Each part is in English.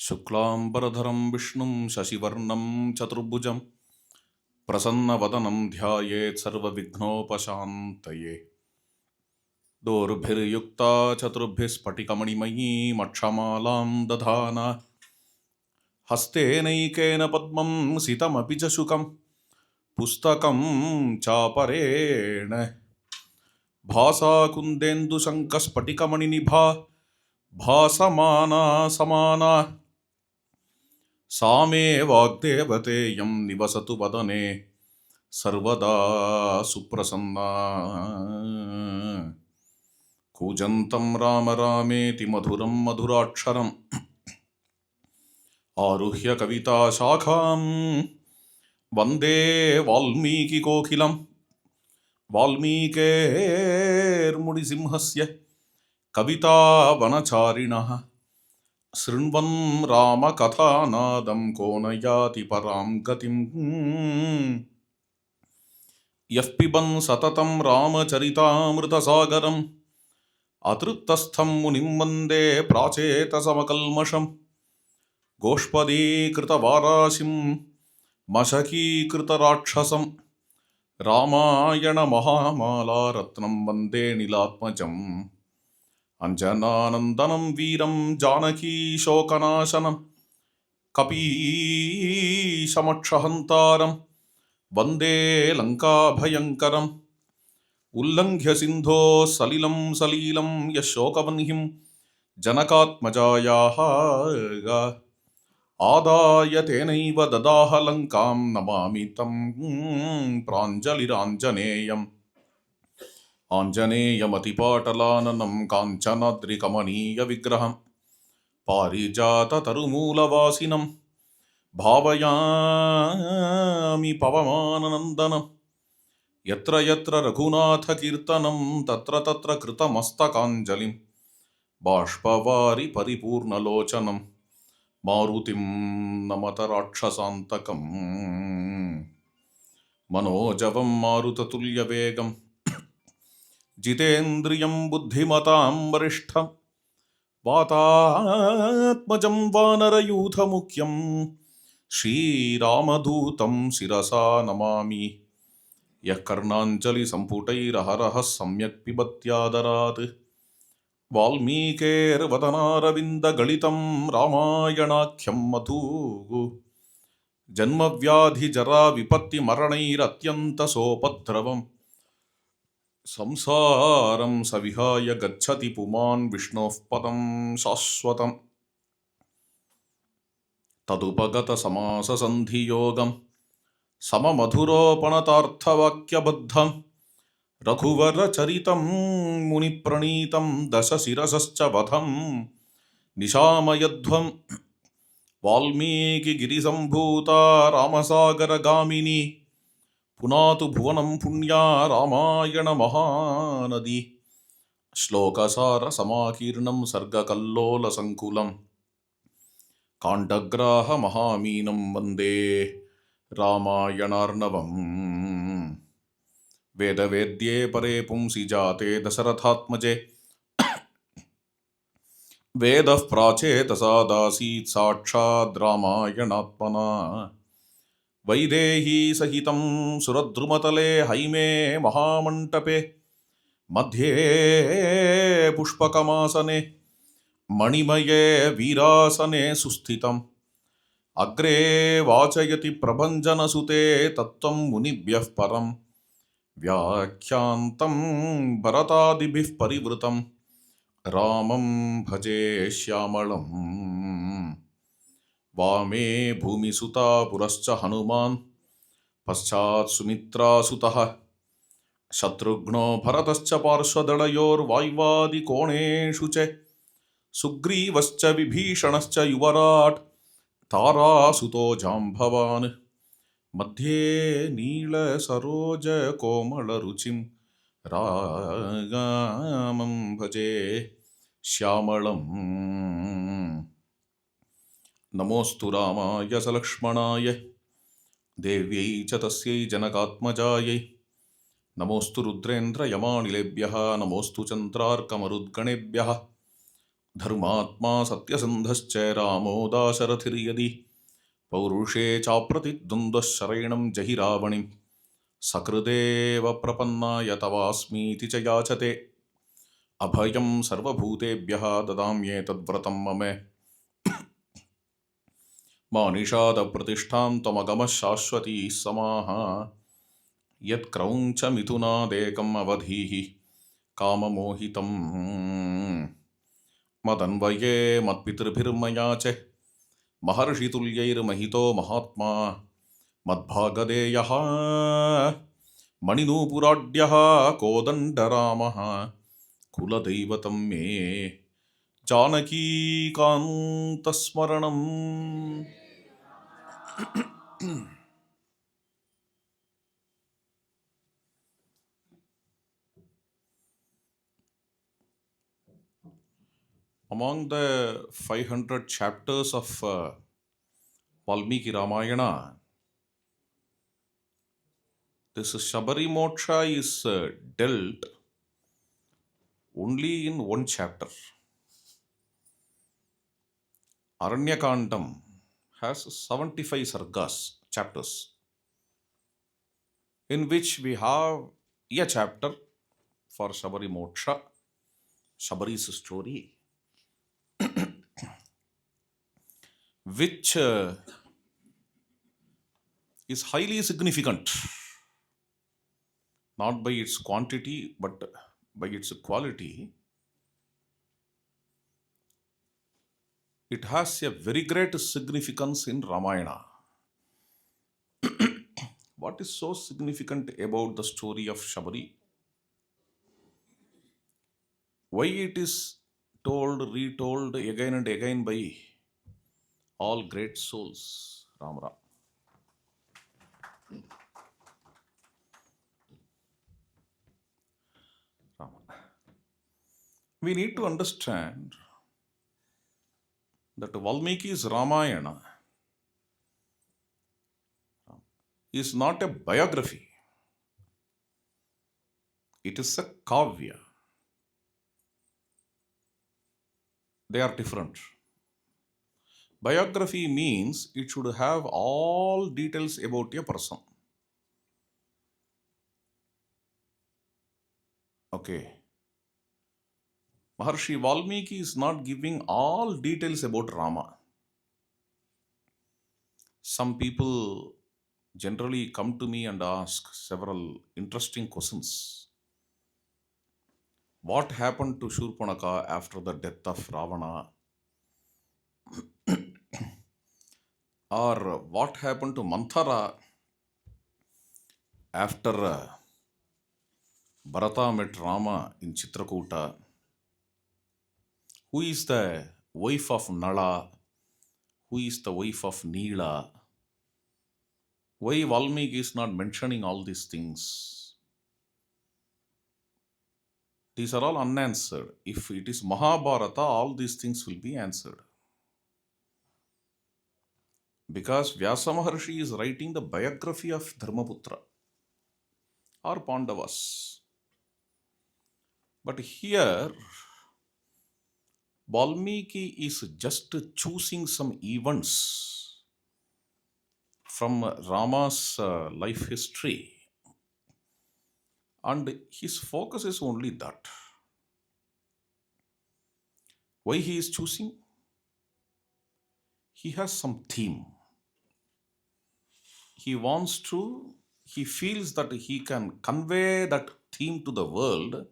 शुक्लांबरधरं विष्णुं शशिवर्णं चतुर्भुजं प्रसन्नवदनं ध्यायेत् सर्वविघ्नोपशान्तये। दोर्भिर्युक्ता चतुर्भिः स्फटिकमणिमयीमक्षमालां दधाना हस्तेनैकेन पद्मं सितमपि च शुकं पुस्तकं चापरेण भासा कुन्देन्दुशङ्खस्फटिकमणिनिभा भासमाना समाना सा मे वाग्देवतेयं निवसतु वदने सर्वदा सुप्रसन्ना। कूजन्तं राम रामेति मधुरं मधुराक्षरम् आरुह्य कविताशाखां वन्दे वाल्मीकिकोकिलं वाल्मीकेर्मुनिसिंहस्य कवितावनचारिणः शृण्वन् रामकथानादं को न याति परां गतिम्। यः पिबन् सततं रामचरितामृतसागरम् अतृप्तस्थं मुनिं वन्दे प्राचेतसमकल्मषम्। गोष्पदीकृतवाराशिं मशकीकृतराक्षसं रामायणमहामालारत्नं वन्दे नीलात्मजम्। अञ्जनानन्दनं वीरं जानकीशोकनाशनं कपीशमक्षहन्तारं वन्दे लङ्काभयङ्करम्। उल्लङ्घ्य सिन्धोः सलिलं सलीलं यः शोकवह्निं जनकात्मजायाः आदाय तेनैव ददाह लङ्कां नमामि तं प्राञ्जलिराञ्जनेयम्। आञ्जनेयमतिपाटलाननं काञ्चनाद्रिकमनीयविग्रहं पारिजाततरुमूलवासिनं भावयामि पवमाननन्दनं। यत्र यत्र रघुनाथकीर्तनं तत्र तत्र कृतमस्तकाञ्जलिं बाष्पवारि परिपूर्णलोचनं मारुतिं नमत राक्षसान्तकम्। मनोजवं मारुततुल्यवेगं जितेन्द्रियं बुद्धिमतां वरिष्ठं वातात्मजं वानरयूथमुख्यं श्रीरामदूतं शिरसा नमामि। यः कर्णाञ्जलिसम्पुटैरहरः सम्यक् पिबत्यादरात् वाल्मीकेर्वदनारविन्दगलितं रामायणाख्यं मधु। जन्मव्याधिजराविपत्तिमरणैरत्यन्तसोपद्रवम् संसारं सविहाय गच्छति पुमान् विष्णोः पदं शाश्वतम्। तदुपगतसमाससन्धियोगं सममधुरोपणतार्थवाक्यबद्धं रघुवरचरितं मुनिप्रणीतं दशशिरसश्च वधं निशामयध्वं। वाल्मीकिगिरिसम्भूता रामसागरगामिनी पुनातु भुवनं पुण्या रामायणमहानदी। श्लोकसारसमाकीर्णं सर्गकल्लोलसङ्कुलं काण्डग्राहमहामीनं वन्दे रामायणार्णवम्। वेदवेद्ये परे पुंसि जाते दशरथात्मजे वेदः प्राचेतसादासीत् साक्षाद् रामायणात्मना। वैदेही सहितं सुरद्रुमतले हैमे महामण्टपे मध्ये पुष्पकमासने मणिमये वीरासने सुस्थितम्। अग्रे वाचयति प्रभञ्जनसुते तत्त्वं मुनिभ्यः परं व्याख्यान्तं भरतादिभिः परिवृतं रामं भजे श्यामळम्। वामे भूमिसुता पुरश्च हनुमान् पश्चात् सुमित्रासुतः शत्रुघ्नो भरतश्च पार्श्वदलयोर्वाय्वादिकोणेषु च सुग्रीवश्च विभीषणश्च युवराट् तारासुतो जाम्भवान्। मध्ये नीलसरोजकोमलरुचिं रामं भजे श्यामळम्। नमोऽस्तु रामाय सलक्ष्मणाय देव्यै च तस्यै जनकात्मजायै। नमोऽस्तु रुद्रेन्द्रयमानिलेभ्यः नमोऽस्तु चन्द्रार्कमरुद्गणेभ्यः धर्मात्मा सत्यसन्धश्च रामो दाशरथिर्यदि पौरुषे चाप्रतिद्वन्द्वः शरेणं जहि रावणिं सकृदेव प्रपन्नाय तवास्मीति च याचते अभयं सर्वभूतेभ्यः ददाम्येतद्व्रतं मम मा निषादप्रतिष्ठां त्वमगमः शाश्वती समाः यत्क्रौञ्च मिथुनादेकम् अवधीः काममोहितं मदन्वये मत्पितृभिर्मया च महर्षितुल्यैर्महितो महात्मा मद्भागधेयः मणिनूपुराढ्यः कोदण्डरामः कुलदैवतं मे जानकीकान्तस्मरणम्. Among the 500 chapters of Valmiki Ramayana, this Shabari Moksha is dealt only in one chapter. Aranyakandam has 75 sargas, chapters, in which we have a chapter for Shabari Moksha, Shabari's story, which is highly significant, not by its quantity but by its quality. It has a very great significance in Ramayana. What is so significant about the story of Shabari? Why it is told, retold again and again by all great souls? Rama. We need to understand that Valmiki's Ramayana is not a biography. It is a Kavya. They are different. Biography means it should have all details about a person. Okay. Maharshi Valmiki is not giving all details about Rama. Some people generally come to me and ask several interesting questions. What happened to Shurpanaka after the death of Ravana? Or what happened to Manthara after Bharata met Rama in Chitrakuta? Who is the wife of Nala? Who is the wife of Neela? Why Valmiki is not mentioning all these things? These are all unanswered. If it is Mahabharata, all these things will be answered. Because Vyasa Maharshi is writing the biography of Dharmaputra or Pandavas. But here, Valmiki is just choosing some events from Rama's life history, and his focus is only that. Why he is choosing? He has some theme. He feels that he can convey that theme to the world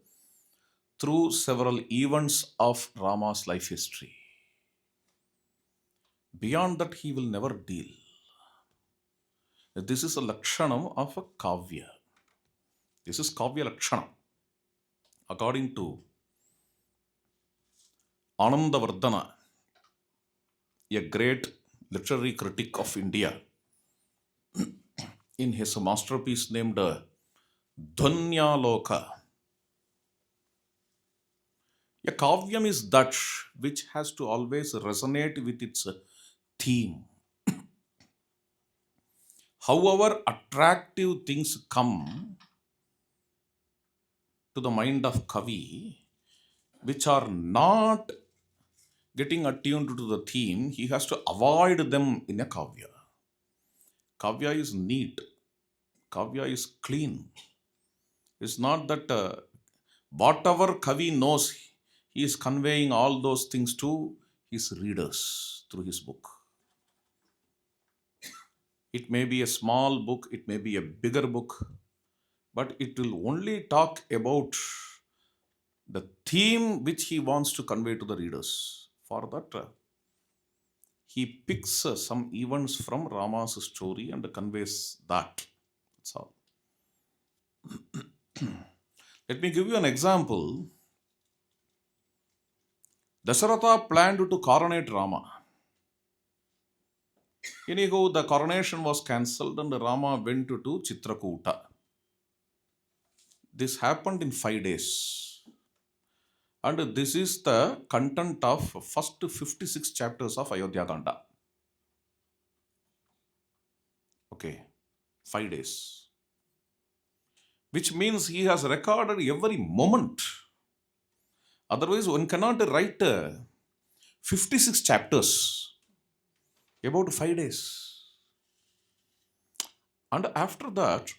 through several events of Rama's life history. Beyond that, he will never deal. This is a lakshanam of a kavya. This is kavya lakshanam. According to Anandavardhana, a great literary critic of India, in his masterpiece named Dhvanyaloka, a kavyam is that which has to always resonate with its theme. However attractive things come to the mind of Kavi, which are not getting attuned to the theme, he has to avoid them in a kavya. Kavya is neat, kavya is clean. It's not that whatever Kavi knows, he is conveying all those things to his readers through his book. It may be a small book, it may be a bigger book, but it will only talk about the theme which he wants to convey to the readers. For that, he picks some events from Rama's story and conveys that. That's all. Let me give you an example. Dasharatha planned to coronate Rama. Anyhow, the coronation was cancelled and Rama went to Chitrakuta. This happened in 5 days. And this is the content of first 56 chapters of Ayodhya Kanda. Okay, 5 days. Which means he has recorded every moment. Otherwise, one cannot write 56 chapters about 5 days. And after that,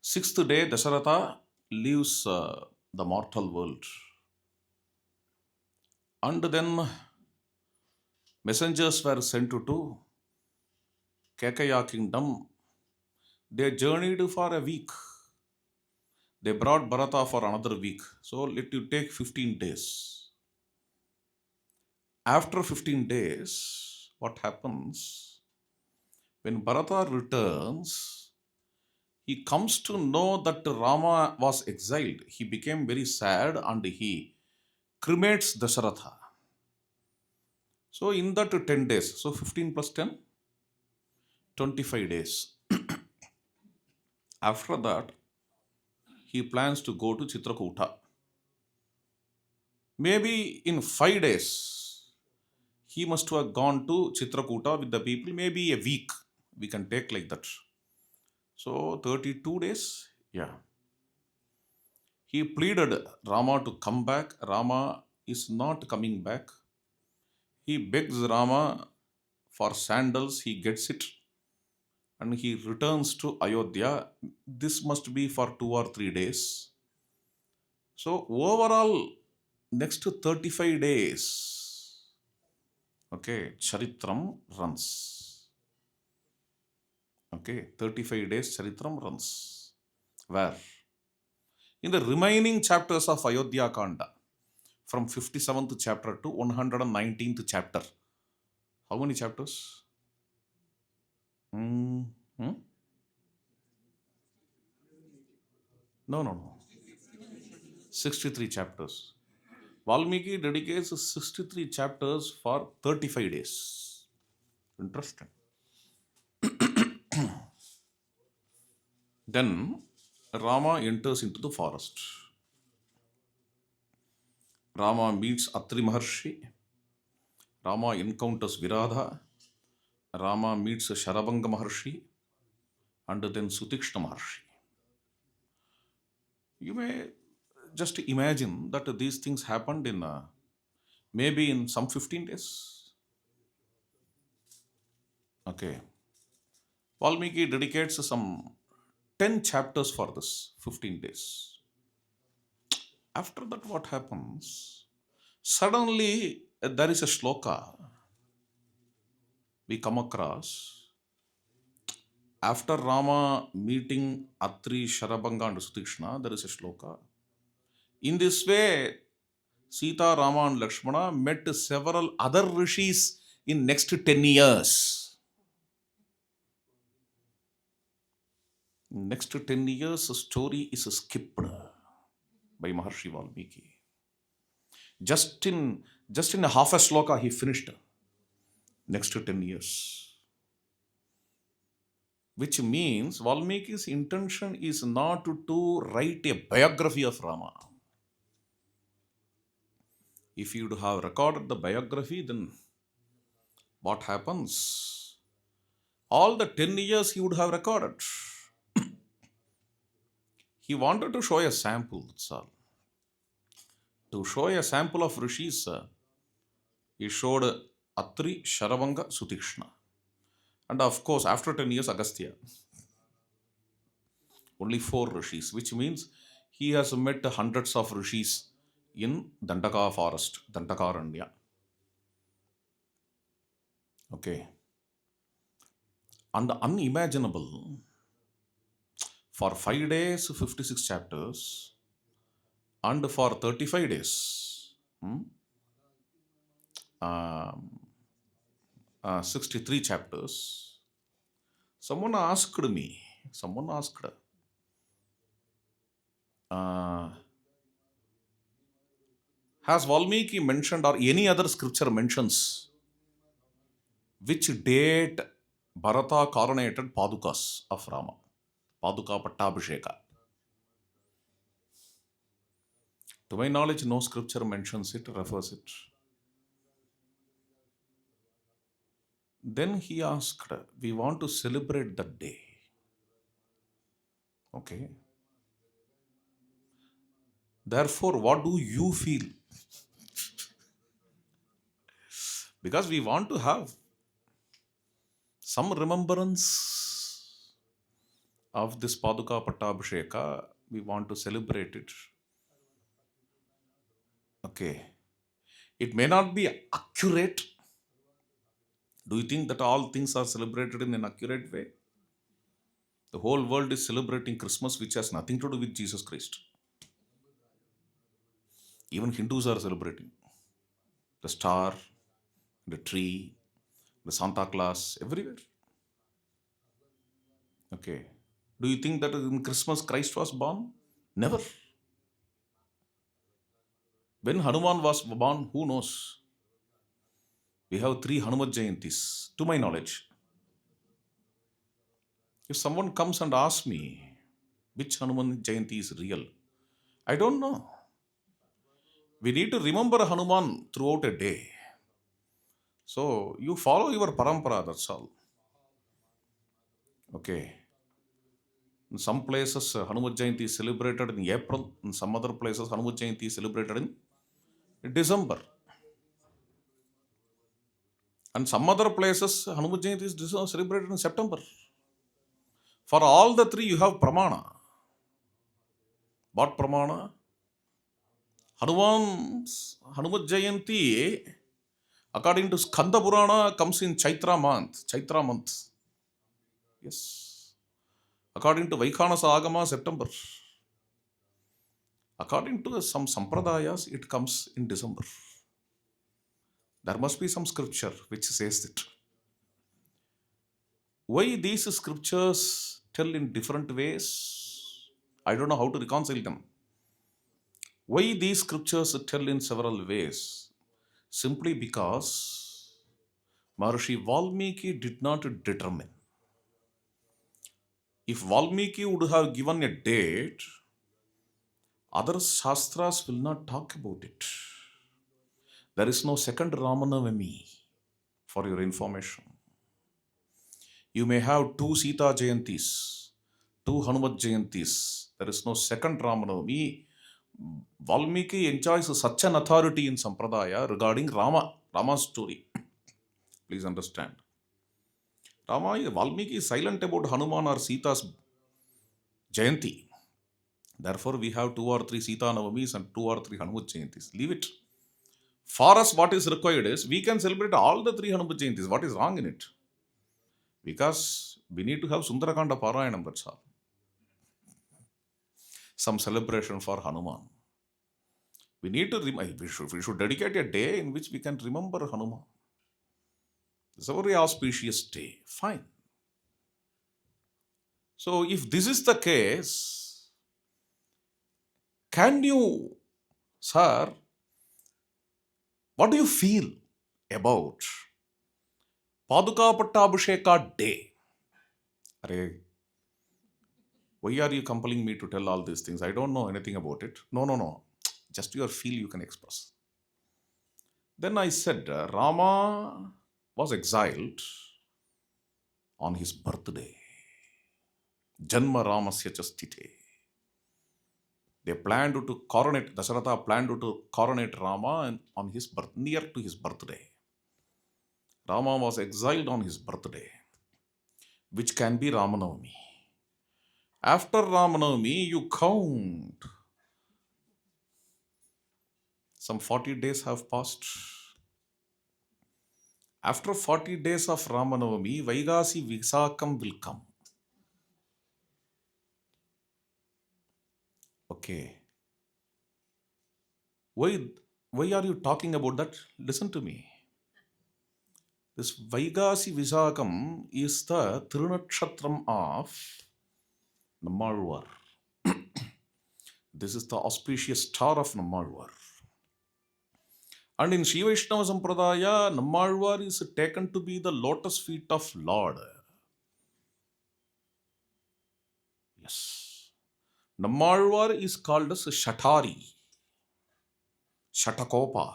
sixth day, Dasharatha leaves the mortal world. And then messengers were sent to Kekaya kingdom. They journeyed for a week. They brought Bharata for another week. So let you take 15 days. After 15 days, what happens? When Bharata returns, he comes to know that Rama was exiled. He became very sad and he cremates Dasharatha. So in that 10 days, so 15 plus 10, 25 days. After that, he plans to go to Chitrakuta. Maybe in 5 days, he must have gone to Chitrakuta with the people, maybe a week. We can take like that. So 32 days, yeah. He pleaded Rama to come back. Rama is not coming back. He begs Rama for sandals, he gets it, and he returns to Ayodhya. This must be for 2 or 3 days. So, overall, next to 35 days, okay, Charitram runs. Okay, 35 days Charitram runs. Where? In the remaining chapters of Ayodhya Kanda, from 57th chapter to 119th chapter. How many chapters? Hmm. Hmm? No. 63 chapters. Valmiki dedicates 63 chapters for 35 days. Interesting. Then Rama enters into the forest. Rama meets Atri Maharshi. Rama encounters Viradha. Rama meets Sharabanga Maharshi. And then Sutikshna Maharshi. You may just imagine that these things happened in maybe in some 15 days. Okay. Valmiki dedicates some 10 chapters for this 15 days. After that, what happens? Suddenly, there is a shloka we come across. After Rama meeting Atri, Sharabanga, and Sutikshna, there is a shloka. In this way, Sita, Rama, and Lakshmana met several other rishis in next 10 years. Next 10 years, the story is skipped by Maharshi Valmiki. Just in a half a shloka, he finished next 10 years. Which means Valmiki's intention is not to write a biography of Rama. If you would have recorded the biography, then what happens? All the 10 years he would have recorded. He wanted to show a sample, that's all. To show a sample of rishis, he showed Atri, Sharavanga, Sutikshna. And of course, after 10 years, Agastya. Only 4 rishis, which means he has met hundreds of rishis in Dandaka forest, Dandakaranya. Okay. And unimaginable, for 5 days, 56 chapters, and for 35 days, um, 63 chapters. Someone asked me, uh, has Valmiki mentioned or any other scripture mentions which date Bharata coronated Padukas of Rama? Paduka Pattabhisheka. To my knowledge, no scripture mentions it, refers it. Then he asked, we want to celebrate that day. Okay. Therefore, what do you feel? Because we want to have some remembrance of this Paduka Pattabhisheka. We want to celebrate it. Okay. It may not be accurate. Do you think that all things are celebrated in an accurate way? The whole world is celebrating Christmas, which has nothing to do with Jesus Christ. Even Hindus are celebrating the star, the tree, the Santa Claus, everywhere. Okay. Do you think that in Christmas Christ was born? Never. When Hanuman was born, who knows? We have 3 Hanumat Jayantis, to my knowledge. If someone comes and asks me which Hanuman Jayanti is real, I don't know. We need to remember Hanuman throughout a day. So you follow your parampara, that's all. Okay. In some places, Hanuman Jayanti is celebrated in April. In some other places, Hanuman Jayanti is celebrated in December. And some other places, Hanuman Jayanti is celebrated in September. For all the 3, you have pramana. What pramana? Hanuman Jayanti, according to Skanda Purana, comes in Chaitra month. Yes. According to Vaikhanasa Agama, September. According to some sampradayas, it comes in December. There must be some scripture which says it. Why these scriptures tell in different ways? I don't know how to reconcile them. Why these scriptures tell in several ways? Simply because Maharishi Valmiki did not determine. If Valmiki would have given a date, other shastras will not talk about it. There is no second Ramanavami, for your information. You may have 2 Sita Jayantis, 2 Hanumat Jayantis. There is no second Ramanavami. Valmiki enjoys such an authority in Sampradaya regarding Rama's story. Please understand. Valmiki is silent about Hanuman or Sita's Jayanti. Therefore, we have 2 or 3 Sita Navamis and 2 or 3 Hanumat Jayantis. Leave it. For us, what is required is we can celebrate all the 3 Hanumat Jayantis. What is wrong in it? Because we need to have Sundarakanda Parayanam, that's all. Some celebration for Hanuman. We need to we should dedicate a day in which we can remember Hanuman. It's a very auspicious day. Fine. So if this is the case, can you, sir, what do you feel about Paduka Pattabhisheka Day? Why are you compelling me to tell all these things? I don't know anything about it. No. Just your feel you can express. Then I said, Rama was exiled on his birthday. Janma Ramasya Chastite. They planned to coronate, Dasharatha planned to coronate Rama on his birth, near to his birthday. Rama was exiled on his birthday, which can be Ramanavami. After Ramanavami, you count. Some 40 days have passed. After 40 days of Ramanavami, Vaigasi Visakam will come. Okay. Why are you talking about that? Listen to me. This Vaigasi Visakam is the Thirunakshatram of Nammalvar. This is the auspicious star of Nammalvar. And in Shiva Vaishnava Sampradaya, Nammalvar is taken to be the lotus feet of Lord. Yes. Nammalvar is called as Shatari. Shatakopa.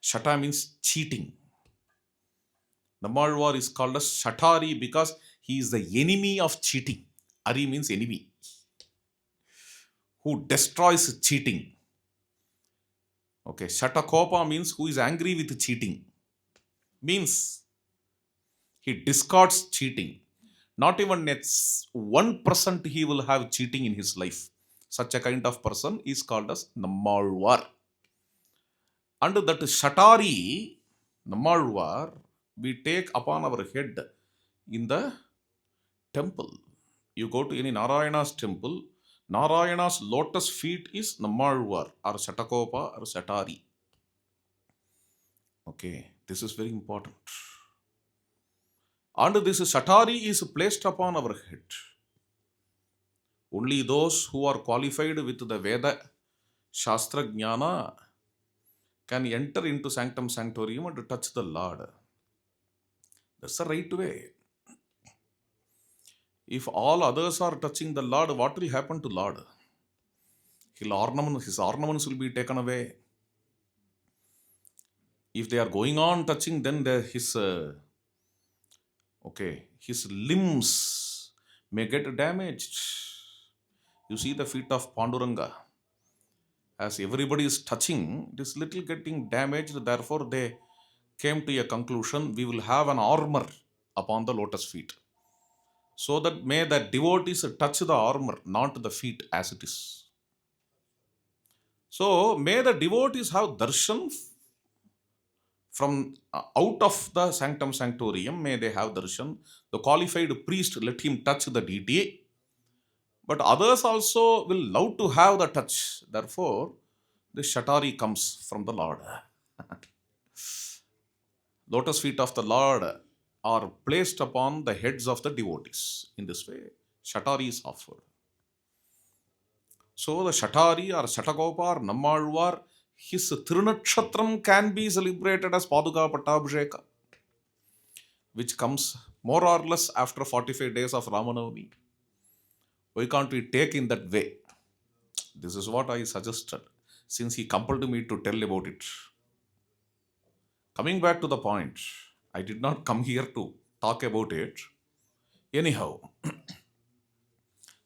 Shata means cheating. Nammalvar is called as Shatari because he is the enemy of cheating. Ari means enemy. Who destroys cheating. Okay, Shatakopa means who is angry with cheating. Means he discards cheating. Not even 1% he will have cheating in his life. Such a kind of person is called as Nammalvar. And that Shatari, Nammalvar, we take upon our head in the temple. You go to any Narayana's temple, Narayana's lotus feet is Nammalvar or Shatakopa or Shatari. Okay, this is very important. And this Shatari is placed upon our head. Only those who are qualified with the Veda Shastra Jnana can enter into Sanctum Sanctorium and touch the Lord. That's the right way. If all others are touching the Lord, what will happen to Lord? His ornaments will be taken away. If they are going on touching, then his limbs may get damaged. You see the feet of Panduranga. As everybody is touching, it is little getting damaged. Therefore, they came to a conclusion, we will have an armor upon the lotus feet. So that may the devotees touch the armor, not the feet as it is. So, may the devotees have darshan from out of the Sanctum Sanctorium, may they have darshan. The qualified priest, let him touch the deity. But others also will love to have the touch. Therefore, the Shatari comes from the Lord. Lotus feet of the Lord are placed upon the heads of the devotees. In this way, Shatari is offered. So the Shatari or Shatakopa or Nammalvar, his Thirunakshatram can be celebrated as Paduka Pattabhisheka, which comes more or less after 45 days of Ramanavami. Why can't we take in that way? This is what I suggested, since he compelled me to tell about it. Coming back to the point, I did not come here to talk about it. Anyhow,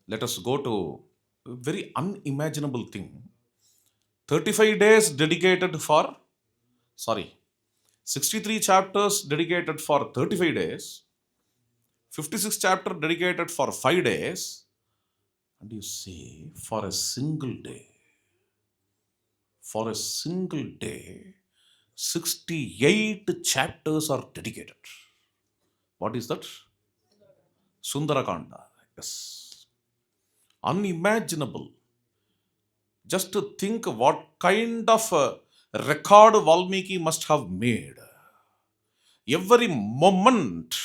let us go to a very unimaginable thing. 33 chapters dedicated for 35 days, 56 chapter dedicated for 5 days, and you see, for a single day, 68 chapters are dedicated. What is that? Sundarakanda. Yes. Unimaginable. Just to think what kind of a record Valmiki must have made. Every moment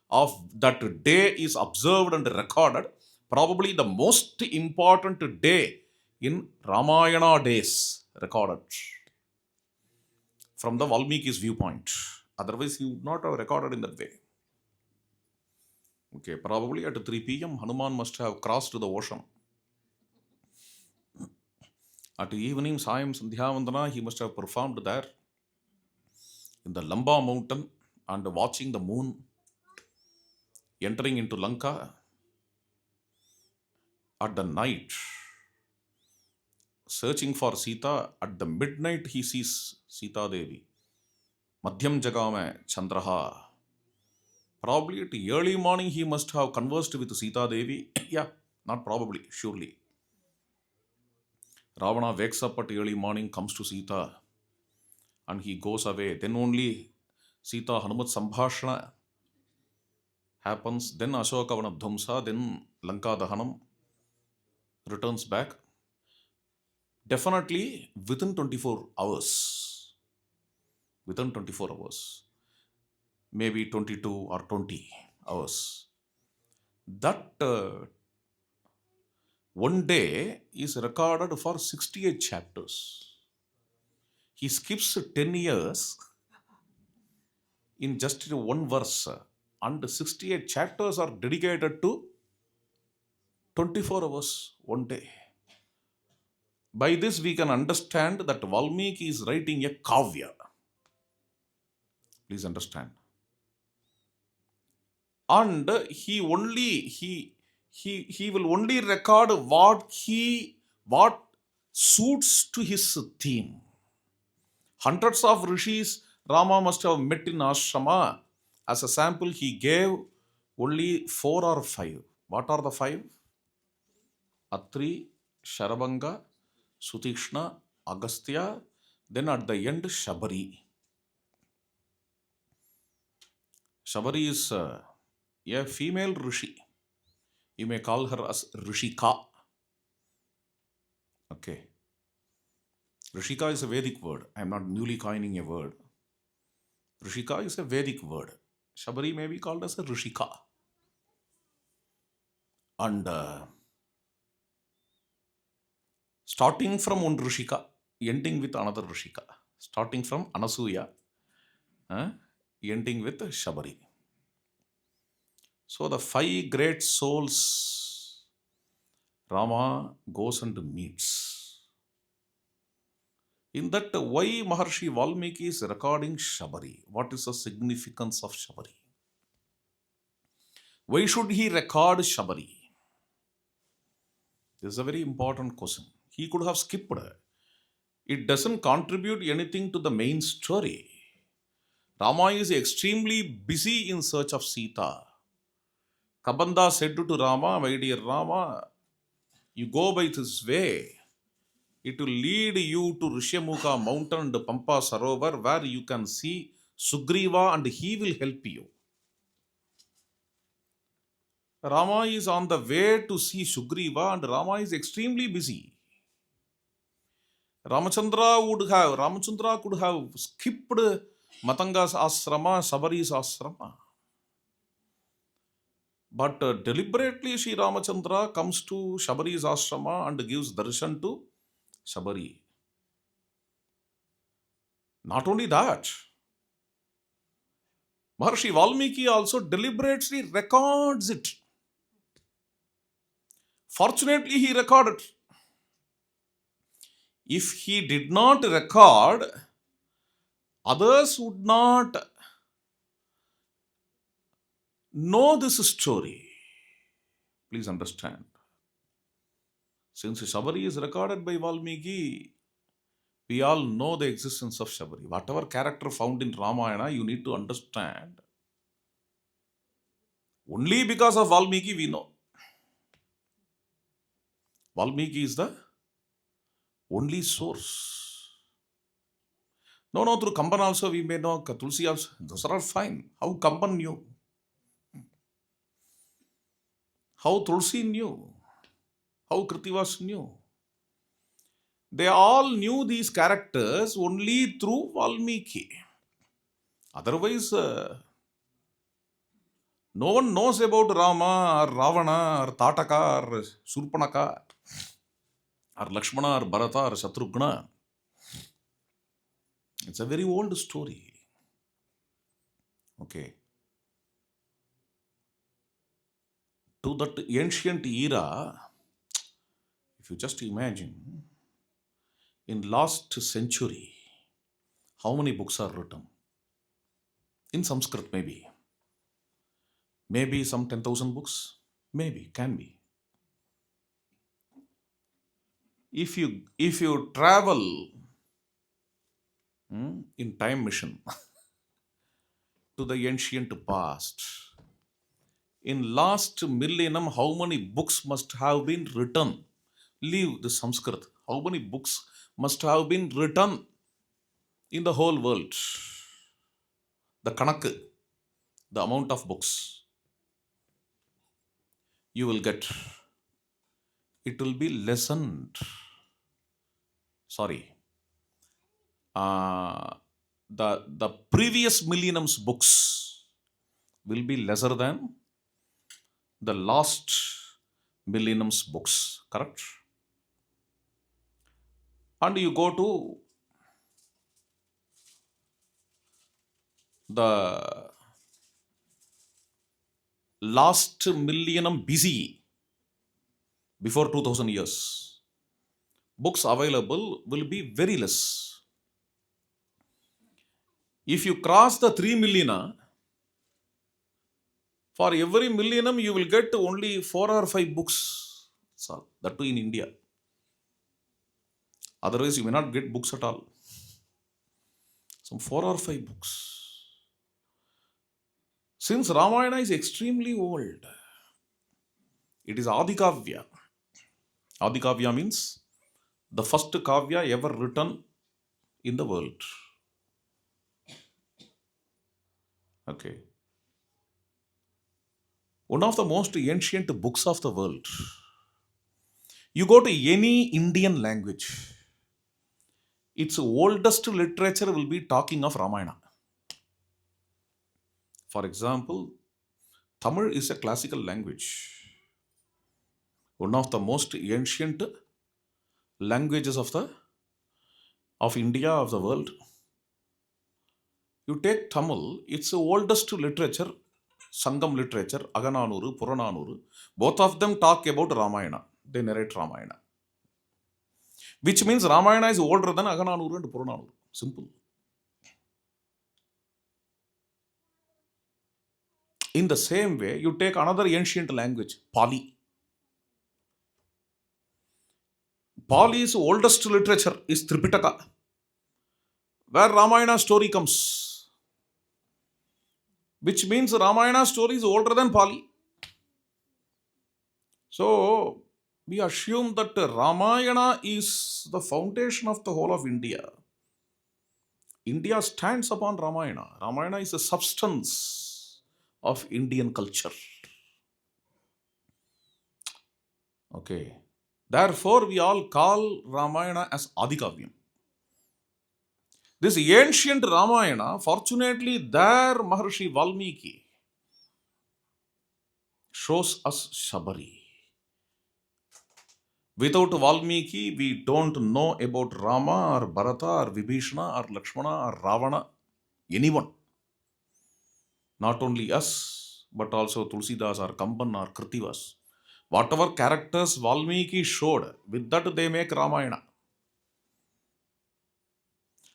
of that day is observed and recorded. Probably the most important day in Ramayana days recorded from the Valmiki's viewpoint. Otherwise, he would not have recorded in that way. Okay, probably at 3 p.m., Hanuman must have crossed the ocean. At evening, Sayam Sandhyavandana, he must have performed there in the Lamba mountain and watching the moon entering into Lanka at the night. searching for Sita. At the midnight, he sees Sita Devi. Madhyam Jagame Chandraha. Probably at early morning, he must have conversed with Sita Devi. Yeah, not probably, surely. Ravana wakes up at early morning, comes to Sita, and he goes away. Then only Sita Hanumat Sambhashana happens. Then Ashokavana Dhamsa, then Lanka Dahanam returns back. Definitely within 24 hours. Within 24 hours. Maybe 22 or 20 hours. That one day is recorded for 68 chapters. He skips 10 years in just one verse, and 68 chapters are dedicated to 24 hours one day. By this, we can understand that Valmiki is writing a Kavya. Please understand. And he will only record what suits to his theme. Hundreds of rishis Rama must have met in ashrama. As a sample, he gave only 4 or 5. What are the 5? Atri, Sharabanga, Sutikshna, Agastya, then at the end Shabari. Shabari is a female rishi. You may call her as rushika. Okay. Rushika is a Vedic word. I am not newly coining a word. Rushika is a Vedic word. Shabari may be called as a rushika. And starting from one rushika, ending with another rushika. Starting from Anasuya, ending with Shabari. So the 5 great souls Rama goes and meets. In that, why Maharshi Valmiki is recording Shabari? What is the significance of Shabari? Why should he record Shabari? This is a very important question. He could have skipped. It doesn't contribute anything to the main story. Rama is extremely busy in search of Sita. Kabanda said to Rama, my dear Rama, you go by this way. It will lead you to Rishyamukha mountain and Pampa Sarovar, where you can see Sugriva and he will help you. Rama is on the way to see Sugriva and Rama is extremely busy. Ramachandra could have skipped Matanga's asrama, Sabari's asrama. But deliberately Sri Ramachandra comes to Shabari's asrama and gives darshan to Shabari. Not only that, Maharshi Valmiki also deliberately records it. Fortunately, he recorded. If he did not record, others would not know this story. Please understand. Since Shabari is recorded by Valmiki, we all know the existence of Shabari. Whatever character found in Ramayana, you need to understand. Only because of Valmiki we know. Valmiki is the only source. No, through Kamban also we may know, Tulsi also. Those are all fine. How Kamban knew? How Tulsi knew? How Kritivas knew? They all knew these characters only through Valmiki. Otherwise, no one knows about Rama or Ravana or Tataka or Surpanaka or Lakshmana or Bharata or Shatrugna. It's a very old story. Okay. To that ancient era, if you just imagine, in last century, how many books are written? In Sanskrit, maybe. Maybe some 10,000 books. Maybe, can be. if you travel in time machine to the ancient past, in last millennium, how many books must have been written? Leave the Sanskrit. How many books must have been written in the whole world? The kanak, the amount of books you will get, it will be lessened. Sorry, the previous millennium's books will be lesser than the last millennium's books. Correct? And you go to the last millennium BCE, before 2000 years, books available will be very less. If you cross the 3 millennia, for every millennium you will get only 4 or 5 books. So, that too in India. Otherwise, you may not get books at all. Some 4 or 5 books. Since Ramayana is extremely old, it is Adi Kavya. Adi Kavya means the first Kavya ever written in the world. Okay. One of the most ancient books of the world. You go to any Indian language, its oldest literature will be talking of Ramayana. For example, Tamil is a classical language. One of the most ancient languages of India, of the world. You take Tamil, its oldest literature, Sangam literature, Agananuru, Purananuru, both of them talk about Ramayana. They narrate Ramayana. Which means Ramayana is older than Agananuru and Purananuru. Simple. In the same way, you take another ancient language, Pali. Pali's oldest literature is Tripitaka, where Ramayana story comes. Which means Ramayana story is older than Pali. So, we assume that Ramayana is the foundation of the whole of India. India stands upon Ramayana. Ramayana is the substance of Indian culture. Okay. Therefore, we all call Ramayana as Adikavyam. This ancient Ramayana, fortunately, there Maharshi Valmiki shows us Shabari. Without Valmiki, we don't know about Rama or Bharata or Vibhishana or Lakshmana or Ravana, anyone. Not only us, but also Tulsidas or Kamban or Kritivas. Whatever characters Valmiki showed, with that they make Ramayana.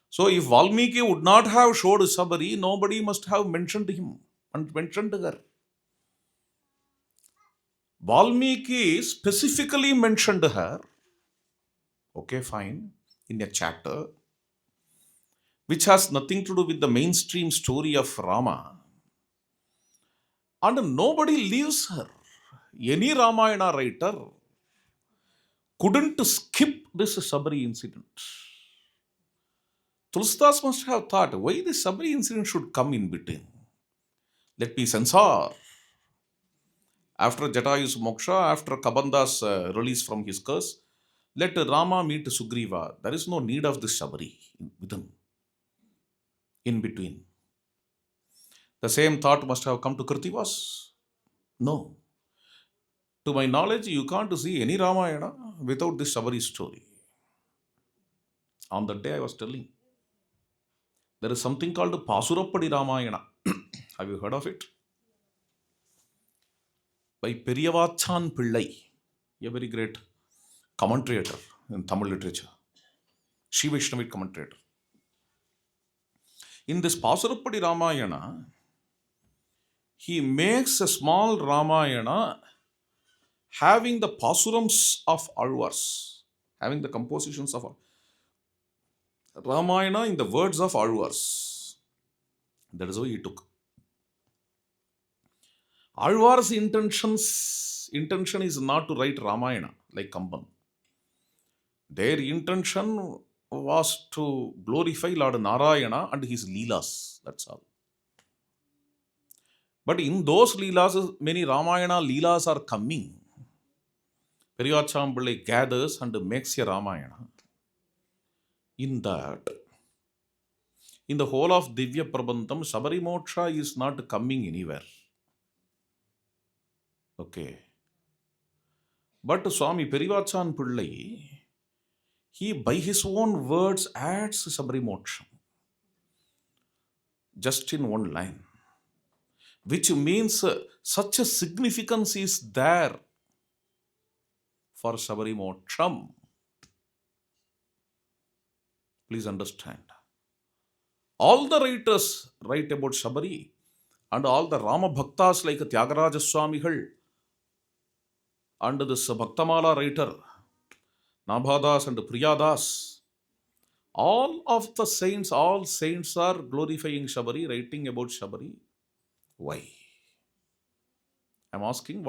So if Valmiki would not have showed Sabari, nobody must have mentioned him and mentioned her. Valmiki specifically mentioned her, okay, fine, in a chapter which has nothing to do with the mainstream story of Rama. And nobody leaves her. Any Ramayana writer couldn't skip this Sabari incident. Tulsidas must have thought, why this Sabari incident should come in between? Let me censor. After Jatayu's moksha, after Kabanda's release from his curse, let Rama meet Sugriva. There is no need of this Shabari within, in between. The same thought must have come to Kritivas. No. To my knowledge, you can't see any Ramayana without this Shabari story. On that day I was telling, there is something called Pasurappadi Ramayana. Have you heard of it? By Periyavachan Pillai, a very great commentator in Tamil literature, Sri Vaishnavite commentator. In this Pasurappadi Ramayana, he makes a small Ramayana having the Pasurams of Alvars, having the compositions of Ramayana in the words of Alvars. That is why he took. Alvar's intention is not to write Ramayana like Kamban. Their intention was to glorify Lord Narayana and his Leelas. That's all. But in those Leelas, many Ramayana Leelas are coming. Periyachambale gathers and makes a Ramayana. In that, in the whole of Divya Prabandham, Shabari Moksha is not coming anywhere. Okay. But Swami Perivachan Pillai, he by his own words adds Shabari Moksha. Just in one line. Which means such a significance is there for Shabari Moksham. Please understand. All the writers write about Shabari, and all the Ramabhaktas like RajaRajeswari and this Bhaktamala writer, Nabhadas and Priyadas, all of the saints, all saints are glorifying Shabari, writing about Shabari. Why? I'm asking,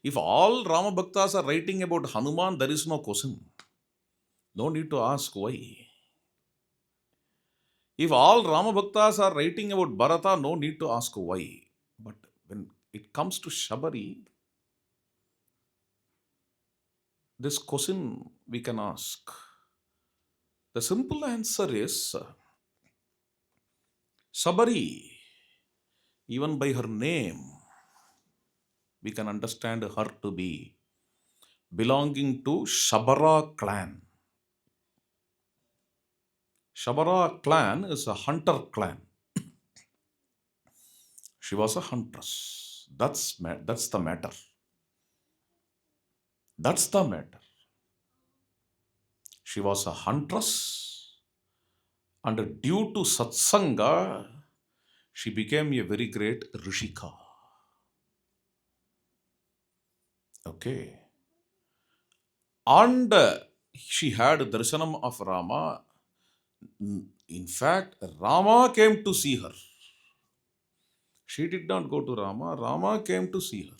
if all Ramabhaktas are writing about Hanuman, there is no question. No need to ask why. If all Ramabhaktas are writing about Bharata, no need to ask why. But when it comes to Shabari, this question we can ask. The simple answer is Shabari, even by her name, we can understand her to be belonging to Shabara clan. Shabara clan is a hunter clan. She was a huntress. That's the matter. That's the matter. She was a huntress, and due to satsanga, she became a very great rushika. Okay. And she had darshanam of Rama. In fact, Rama came to see her. She did not go to Rama. Rama came to see her.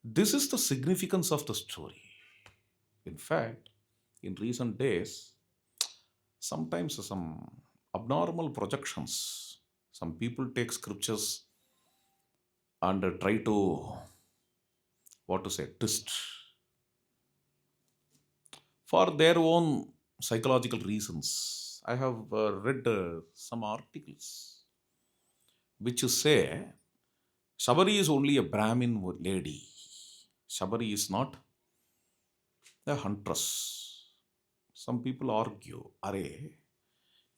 This is the significance of the story. In fact, in recent days, sometimes some abnormal projections. Some people take scriptures and try to, twist for their own psychological reasons. I have read some articles which say Shabari is only a Brahmin lady. Shabari is not a huntress. Some people argue,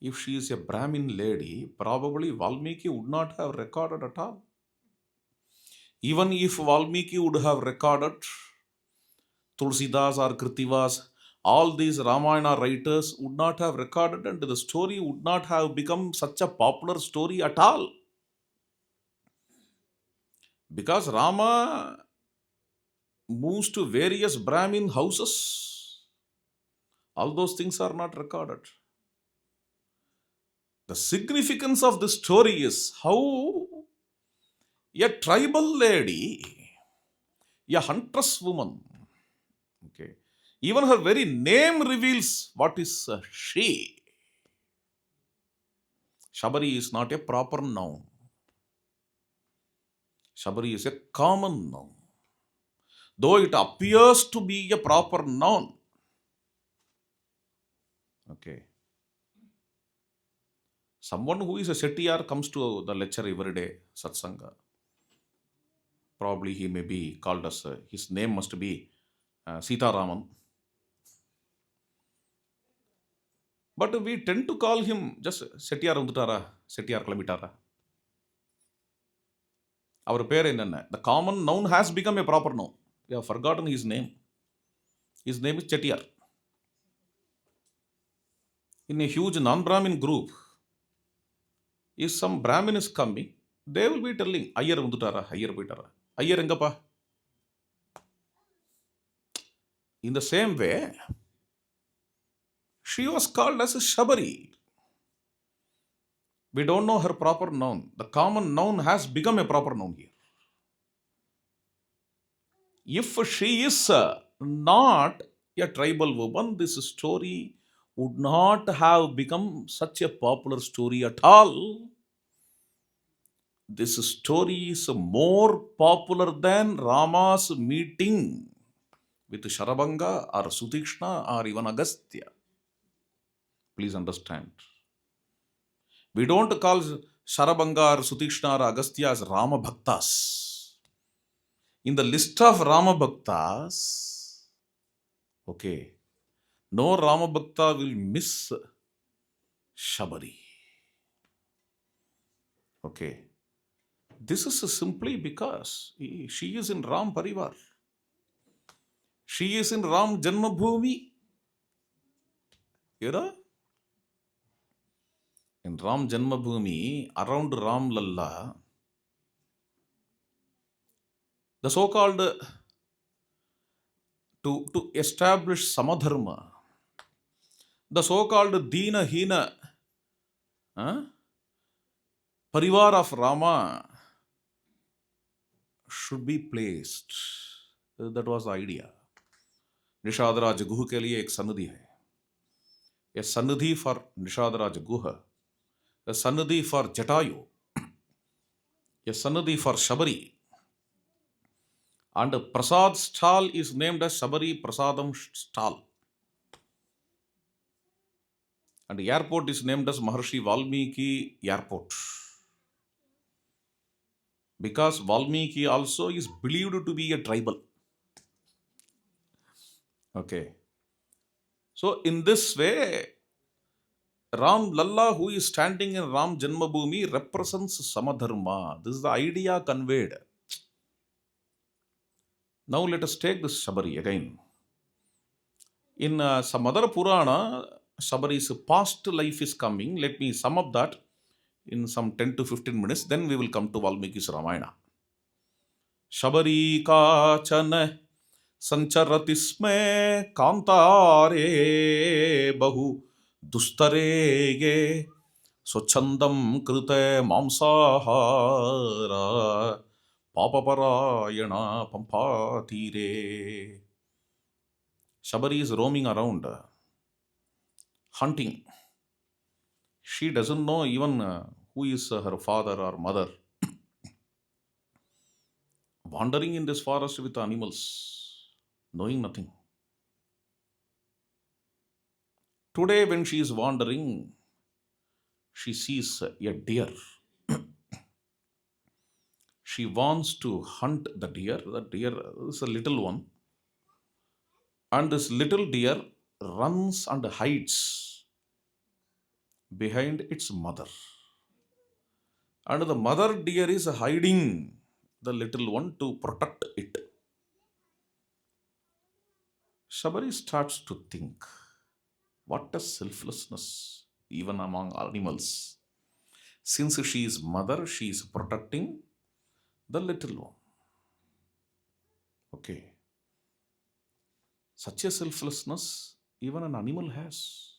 if she is a Brahmin lady, probably Valmiki would not have recorded at all. Even if Valmiki would have recorded, Tulsidas or Kritivas, all these Ramayana writers would not have recorded, and the story would not have become such a popular story at all. Because Rama moves to various Brahmin houses. All those things are not recorded. The significance of this story is how a tribal lady, a huntress woman, okay, even her very name reveals what is she. Shabari is not a proper noun. Shabari is a common noun. Though it appears to be a proper noun. Okay. Someone who is a Shettiar comes to the lecture every day, satsanga. Probably he may be called as, his name must be Sita Raman. But we tend to call him just Shettiar Undutara, Shettiar Kilomitara. Our parent, the common noun has become a proper noun. We have forgotten his name. His name is Chettiar. In a huge non-Brahmin group, if some Brahmin is coming, they will be telling, Ayyar Undutara, Ayyar Pitara. Ayyar Engapa. In the same way, she was called as Shabari. We don't know her proper noun. The common noun has become a proper noun here. If she is not a tribal woman, this story would not have become such a popular story at all. This story is more popular than Rama's meeting with Sharabanga or Sutikshna or even Agastya. Please understand. We don't call Sharabanga or Sutikshna or Agastya as Ramabhaktas. In the list of Ramabhaktas, okay, no Ramabhakta will miss Shabari. Okay. This is simply because she is in Ram Parivar. She is in Ram Janmabhoomi. You know? In Ram Janmabhoomi, around Ram Lalla, the so-called to establish Samadharma, the so-called Dina Hina Parivar of Rama should be placed. That was the idea. Nishadraj गुह के लिए एक सन्निधि है. A Sannidhi for Nishadraj Guha, a Sannidhi for Jatayu, a Sannidhi for Shabari. And Prasad stall is named as Shabari Prasadam stall. And the airport is named as Maharshi Valmiki Airport. Because Valmiki also is believed to be a tribal. Okay. So in this way, Ram Lalla, who is standing in Ram Janmabhoomi, represents Samadharma. This is the idea conveyed. Now let us take this Shabari again. In some other Purana, Shabari's past life is coming. Let me sum up that in some 10 to 15 minutes. Then we will come to Valmiki's Ramayana. Shabari kachana sancharati sme kantare bahu dustarege swachandam krute mamsahara papaparayana pampatire. Shabari is roaming around, hunting. She doesn't know even who is her father or mother. Wandering in this forest with animals, knowing nothing. Today, when she is wandering, she sees a deer. She wants to hunt the deer. The deer is a little one. And this little deer runs and hides behind its mother. And the mother deer is hiding the little one to protect it. Shabari starts to think, what a selflessness, even among animals. Since she is mother, she is protecting the little one. Okay. Such a selflessness even an animal has.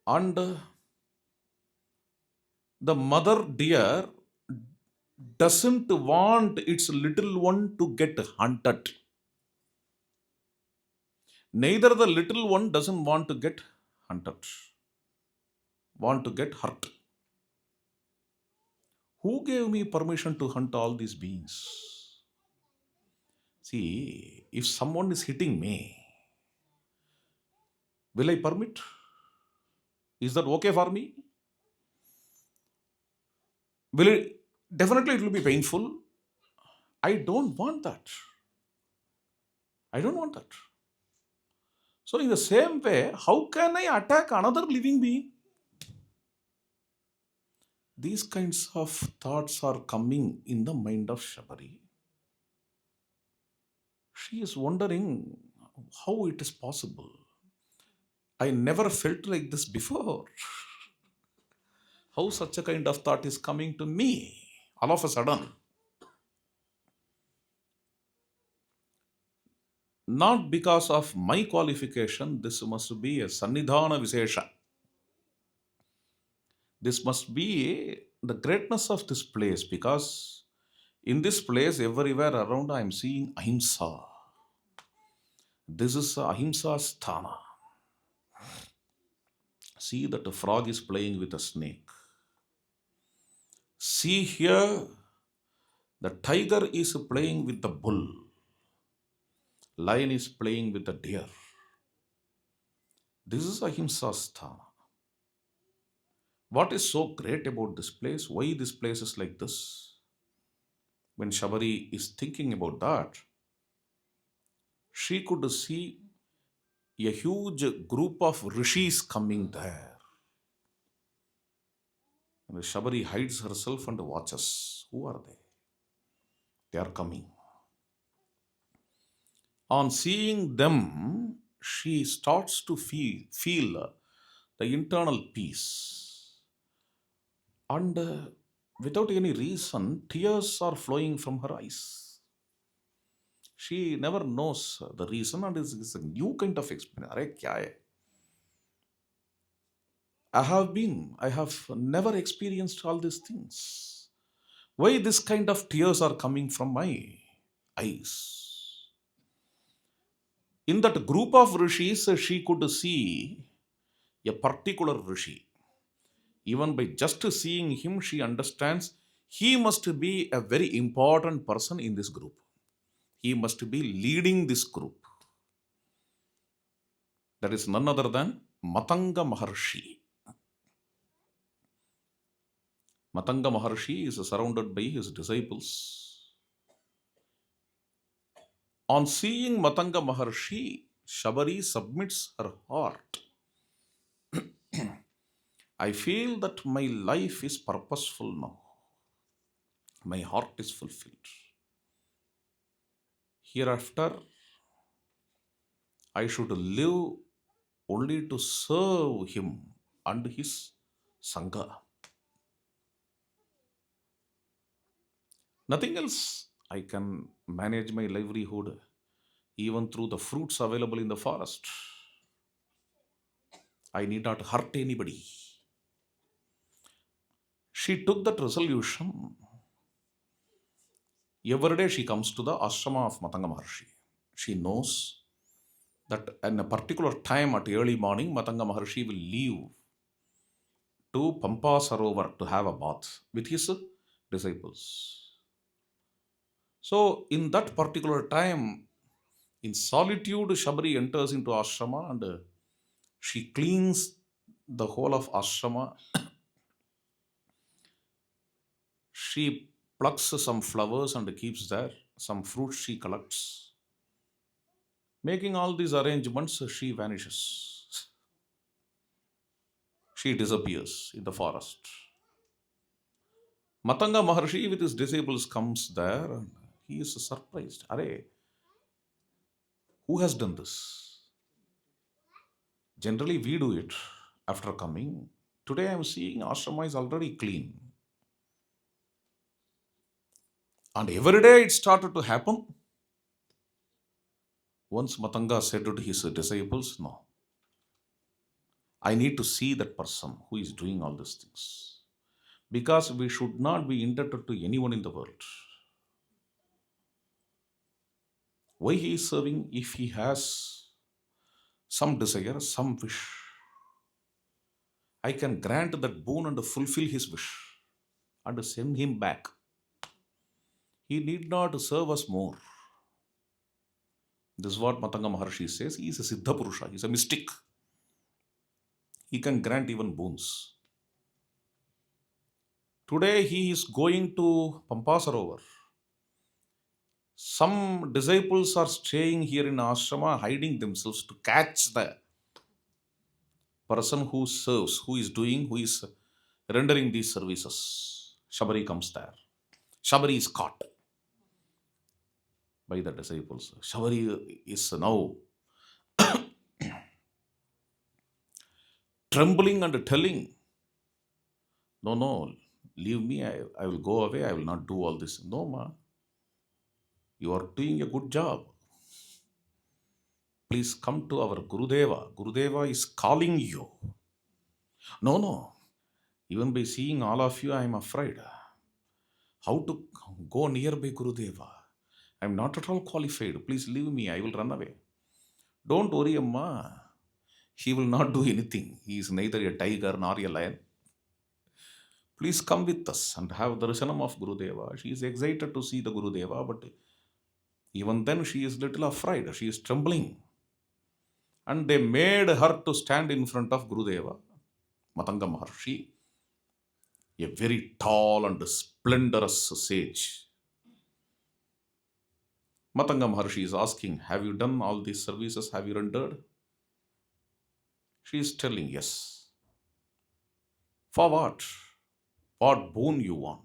And the mother deer doesn't want its little one to get hunted. Neither the little one doesn't want to get hunted, want to get hurt. Who gave me permission to hunt all these beings? See, if someone is hitting me, will I permit? Is that okay for me? Will it? Definitely it will be painful. I don't want that. I don't want that. So in the same way, how can I attack another living being? These kinds of thoughts are coming in the mind of Shabari. She is wondering how it is possible. I never felt like this before. How such a kind of thought is coming to me all of a sudden. not because of my qualification, this must be a Sannidhana Visesha. This must be the greatness of this place, because in this place, everywhere around, I am seeing ahimsa. This is ahimsa sthana. See that a frog is playing with a snake. See here, the tiger is playing with the bull. Lion is playing with the deer. This is ahimsa sthana. What is so great about this place? Why this place is like this? When Shabari is thinking about that, she could see a huge group of rishis coming there. And Shabari hides herself and watches. Who are they? They are coming. On seeing them, she starts to feel the internal peace. And without any reason, tears are flowing from her eyes. She never knows the reason, and it's a new kind of experience. Arey, kya hai? I have never experienced all these things. Why this kind of tears are coming from my eyes? In that group of rishis, she could see a particular rishi. Even by just seeing him, she understands he must be a very important person in this group. He must be leading this group. That is none other than Matanga Maharshi. Matanga Maharshi is surrounded by his disciples. On seeing Matanga Maharshi, Shabari submits her heart. I feel that my life is purposeful now. My heart is fulfilled. Hereafter, I should live only to serve him and his Sangha. Nothing else. I can manage my livelihood even through the fruits available in the forest. I need not hurt anybody. She took that resolution. Every day she comes to the ashrama of Matanga Maharshi. She knows that in a particular time at early morning, Matanga Maharshi will leave to Pampa Sarovar to have a bath with his disciples. So, in that particular time, in solitude, Shabari enters into ashrama and she cleans the whole of ashrama. She plucks some flowers and keeps there. Some fruits she collects. Making all these arrangements, she vanishes. She disappears in the forest. Matanga Maharshi with his disciples comes there and he is surprised. Arey, who has done this? Generally, we do it after coming. Today I am seeing ashrama is already clean. And every day it started to happen. Once Matanga said to his disciples, no, I need to see that person who is doing all these things. Because we should not be indebted to anyone in the world. Why he is serving? If he has some desire, some wish, I can grant that boon and fulfill his wish and send him back. He need not serve us more. This is what Matanga Maharshi says. He is a Siddha Purusha. He is a mystic. He can grant even boons. Today he is going to Pampa Sarovar. Some disciples are staying here in ashrama, hiding themselves to catch the person who serves, who is rendering these services. Shabari comes there. Shabari is caught by the disciples. Shabari is now trembling and telling, no, leave me, I will go away, I will not do all this. No, ma, you are doing a good job. Please come to our Gurudeva. Gurudeva is calling you. No, no. Even by seeing all of you, I am afraid. How to go nearby Gurudeva? I am not at all qualified. Please leave me. I will run away. Don't worry, Amma. He will not do anything. He is neither a tiger nor a lion. Please come with us and have the darshanam of Gurudeva. She is excited to see the Gurudeva, but even then she is little afraid. She is trembling. And they made her to stand in front of Gurudeva, Matanga Maharshi, a very tall and splendorous sage. Matanga Maharshi is asking, have you done all these services? Have you rendered? She is telling, yes. For what? What boon you want?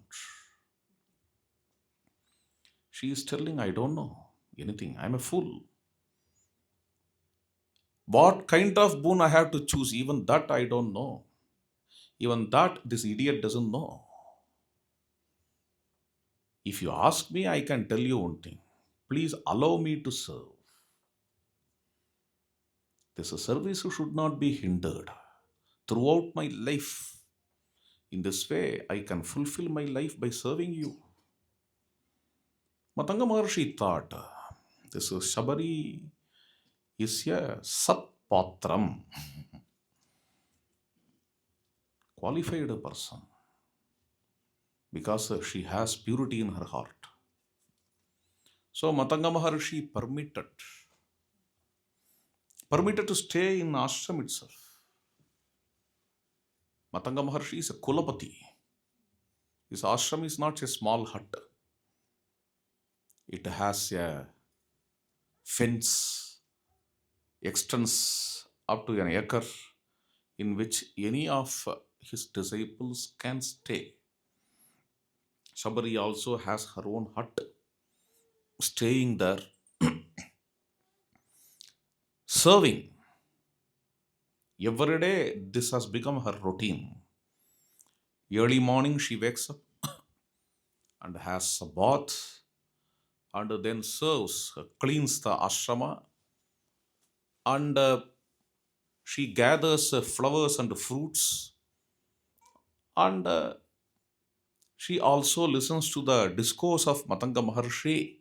She is telling, I don't know anything. I am a fool. What kind of boon I have to choose? Even that I don't know. Even that this idiot doesn't know. If you ask me, I can tell you one thing. Please allow me to serve. This service should not be hindered throughout my life. In this way, I can fulfill my life by serving you. Matanga Maharshi thought, this Shabari is a Satpatram, qualified person, because she has purity in her heart. So Matanga Maharshi permitted to stay in ashram itself. Matanga Maharshi is a Kulapati. His ashram is not a small hut. It has a fence, extends up to an acre, in which any of his disciples can stay. Shabari also has her own hut, staying there, serving. Every day, this has become her routine. Early morning, she wakes up and has a bath, and then serves, cleans the ashrama, and she gathers flowers and fruits, and she also listens to the discourse of Matanga Maharshi.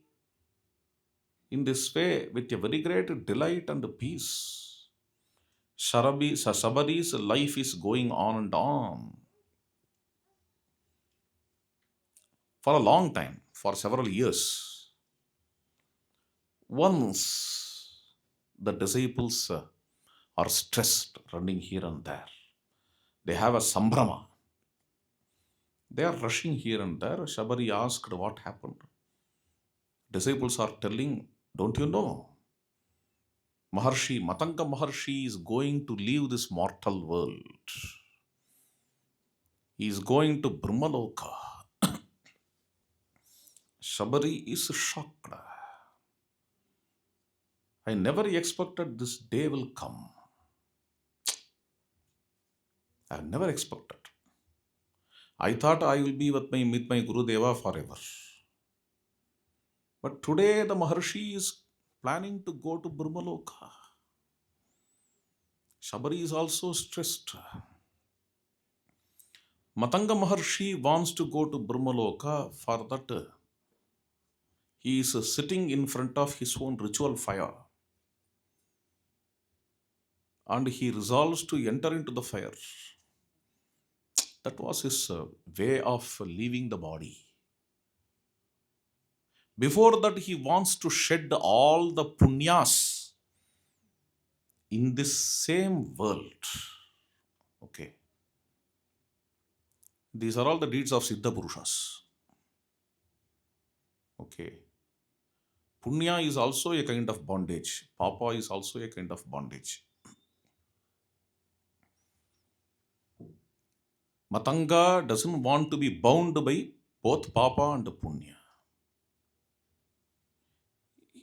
In this way, with a very great delight and peace, Sabari's life is going on and on for a long time, for several years. Once the disciples are stressed, running here and there. They have a sambrama. They are rushing here and there. Shabari asked what happened. Disciples are telling, don't you know? Matanga Maharshi is going to leave this mortal world. He is going to Brahmaloka. Shabari is shocked. I never expected this day will come. I never expected. I thought I will be with my Gurudeva forever. But today the Maharshi is planning to go to Brahmaloka. Shabari is also stressed. Matanga Maharshi wants to go to Brahmaloka. For that, he is sitting in front of his own ritual fire. And he resolves to enter into the fire. That was his way of leaving the body. Before that, he wants to shed all the punyas in this same world. Okay. These are all the deeds of Siddha Purushas. Okay. Punya is also a kind of bondage. Papa is also a kind of bondage. Matanga doesn't want to be bound by both Papa and Punya.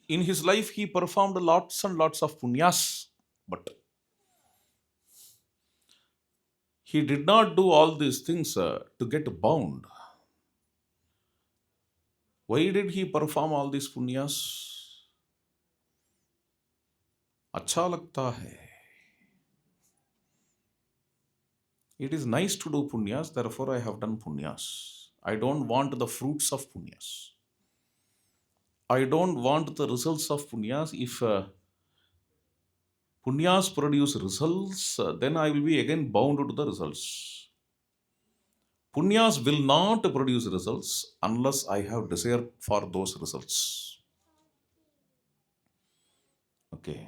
In his life, he performed lots and lots of punyas, but he did not do all these things to get bound. Why did he perform all these punyas? अच्छा लगता है. It is nice to do punyas, therefore I have done punyas. I don't want the fruits of punyas. I don't want the results of punyas. If punyas produce results, then I will be again bound to the results. Punyas will not produce results unless I have desire for those results. Okay.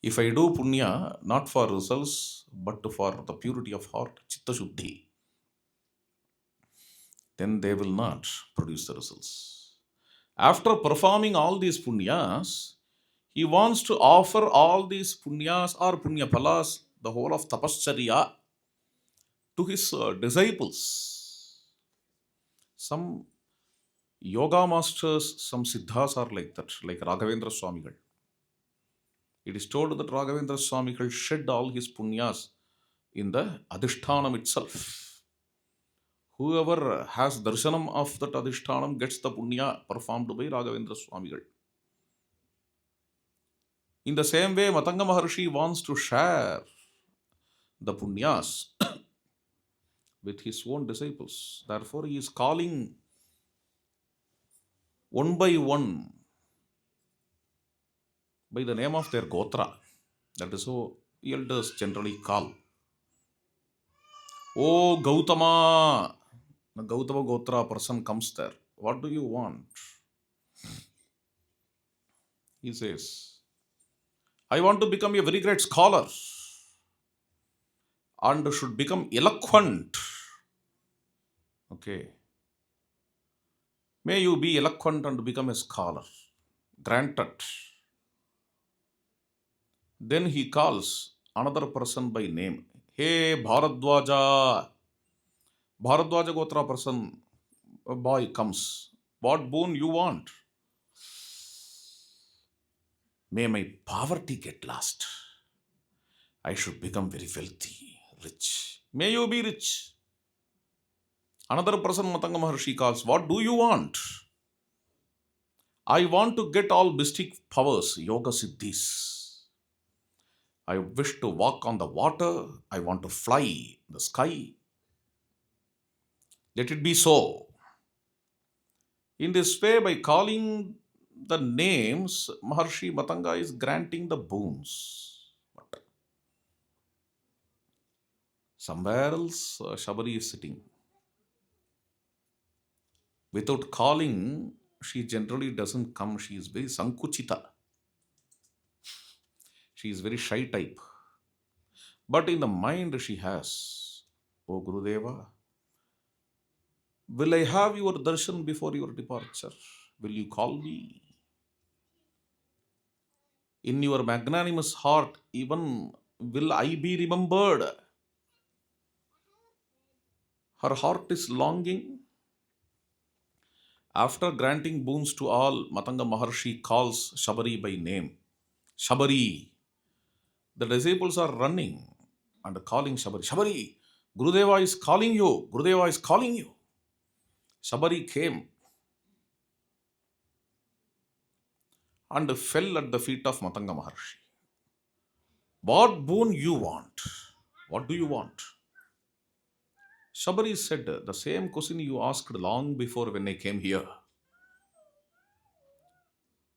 If I do punya not for results but for the purity of heart, chitta shuddhi, then they will not produce the results. After performing all these punyas, he wants to offer all these punyas or punya phalas, the whole of tapascharya, to his disciples. Some yoga masters, some siddhas are like that, like Raghavendra Swamigal. It is told that Raghavendra Swamigal shed all his punyas in the adhishthanam itself. Whoever has darshanam of that adhishthanam gets the punya performed by Raghavendra Swamigal. In the same way, Matanga Maharshi wants to share the punyas with his own disciples. Therefore, he is calling one by one by the name of their gotra. That is how elders generally call. Oh, Gautama! The Gautama Gotra person comes there. What do you want? He says, I want to become a very great scholar and should become eloquent. Okay. May you be eloquent and become a scholar. Granted. Then he calls another person by name. Hey, Bharadwaja. Bharadwaja Gotra person, a boy comes. What boon you want? May my poverty get lost. I should become very wealthy, rich. May you be rich. Another person, Matanga Maharshi, calls, what do you want? I want to get all mystic powers, yoga siddhis. I wish to walk on the water. I want to fly in the sky. Let it be so. In this way, by calling the names, Maharshi Matanga is granting the boons. But somewhere else, Shabari is sitting. Without calling, she generally doesn't come. She is very sankuchita. She is very shy type. But in the mind, she has, O Gurudeva, will I have your darshan before your departure? Will you call me? In your magnanimous heart, even will I be remembered? Her heart is longing. After granting boons to all, Matanga Maharshi calls Shabari by name. Shabari. The disciples are running and calling Shabari. Shabari, Gurudeva is calling you. Gurudeva is calling you. Shabari came and fell at the feet of Matanga Maharshi. What boon you want? What do you want? Shabari said, the same question you asked long before when I came here.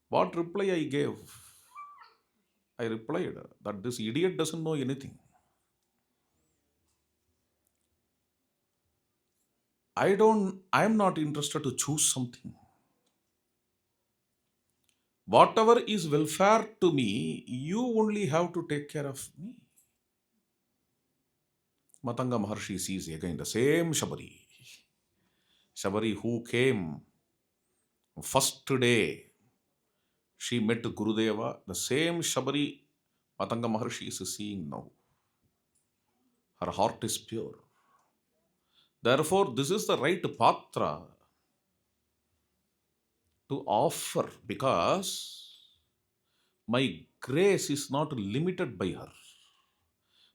What reply I gave? I replied that this idiot doesn't know anything. I'm not interested to choose something. Whatever is welfare to me, you only have to take care of me. Matanga Maharshi sees again the same Shabari. Shabari who came first day, she met Gurudeva. The same Shabari Matanga Maharshi is seeing now. Her heart is pure. Therefore, this is the right patra to offer because my grace is not limited by her.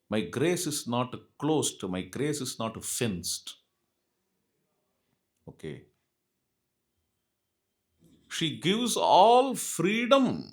My grace is not closed. My grace is not fenced. Okay. She gives all freedom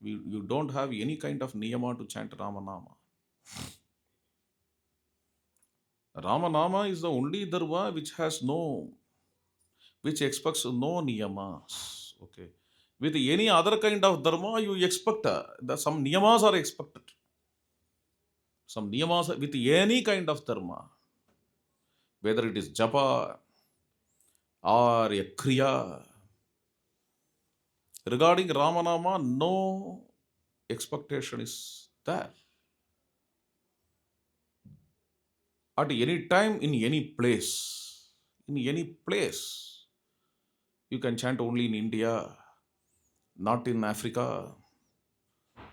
You don't have any kind of niyama to chant Ramanama. Ramanama is the only dharma which expects no niyamas. Okay. With any other kind of dharma, you expect that some niyamas are expected. Some niyamas with any kind of dharma, whether it is japa or a kriya. Regarding Ramanama, no expectation is there. At any time, in any place, you can chant only in India, not in Africa.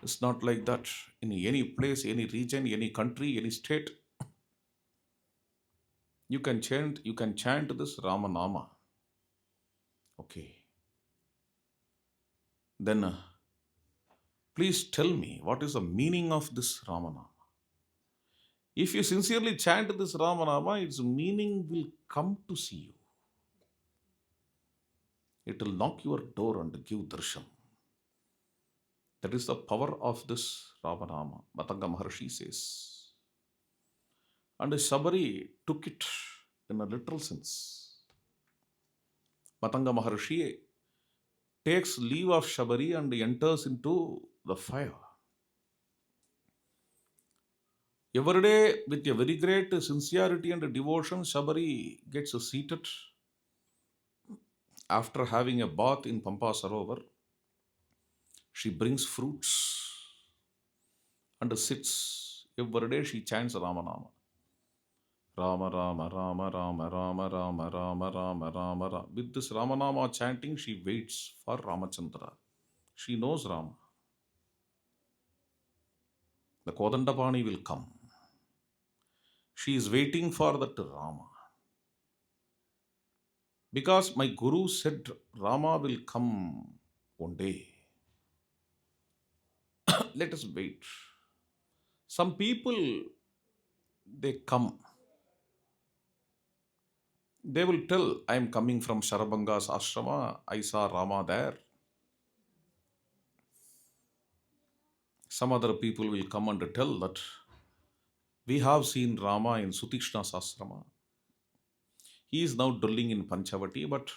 It's not like that. In any place, any region, any country, any state, you can chant this Ramanama. Okay. Then please tell me, what is the meaning of this Ramanama? If you sincerely chant this Ramanama, its meaning will come to see you. It will knock your door and give darshan. That is the power of this Ramanama, Matanga Maharshi says. And Shabari took it in a literal sense. Matanga Maharshi takes leave of Shabari and enters into the fire. Every day, with a very great sincerity and devotion, Shabari gets seated after having a bath in Pampa Sarovar. She brings fruits and sits. Every day she chants Ramanama. Rama, Rama, Rama, Rama, Rama, Rama, Rama, Rama, Rama, Rama. With this Ramanama chanting, she waits for Ramachandra. She knows Rama. The Kodandapani will come. She is waiting for that Rama. Because my Guru said Rama will come one day. Let us wait. Some people, they come. They will tell, I am coming from Sharabanga's ashrama. I saw Rama there. Some other people will come and tell that we have seen Rama in Sutishna's ashrama. He is now dwelling in Panchavati, but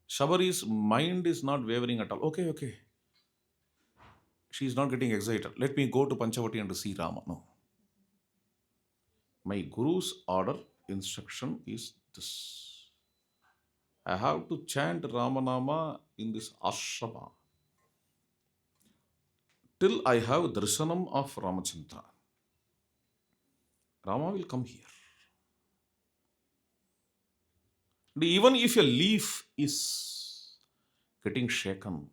Shabari's mind is not wavering at all. Okay. She is not getting excited. Let me go to Panchavati and see Rama. No. My Guru's order, instruction is this. I have to chant Ramanama in this ashrama till I have darshanam of Ramachandra. Rama will come here. And even if a leaf is getting shaken,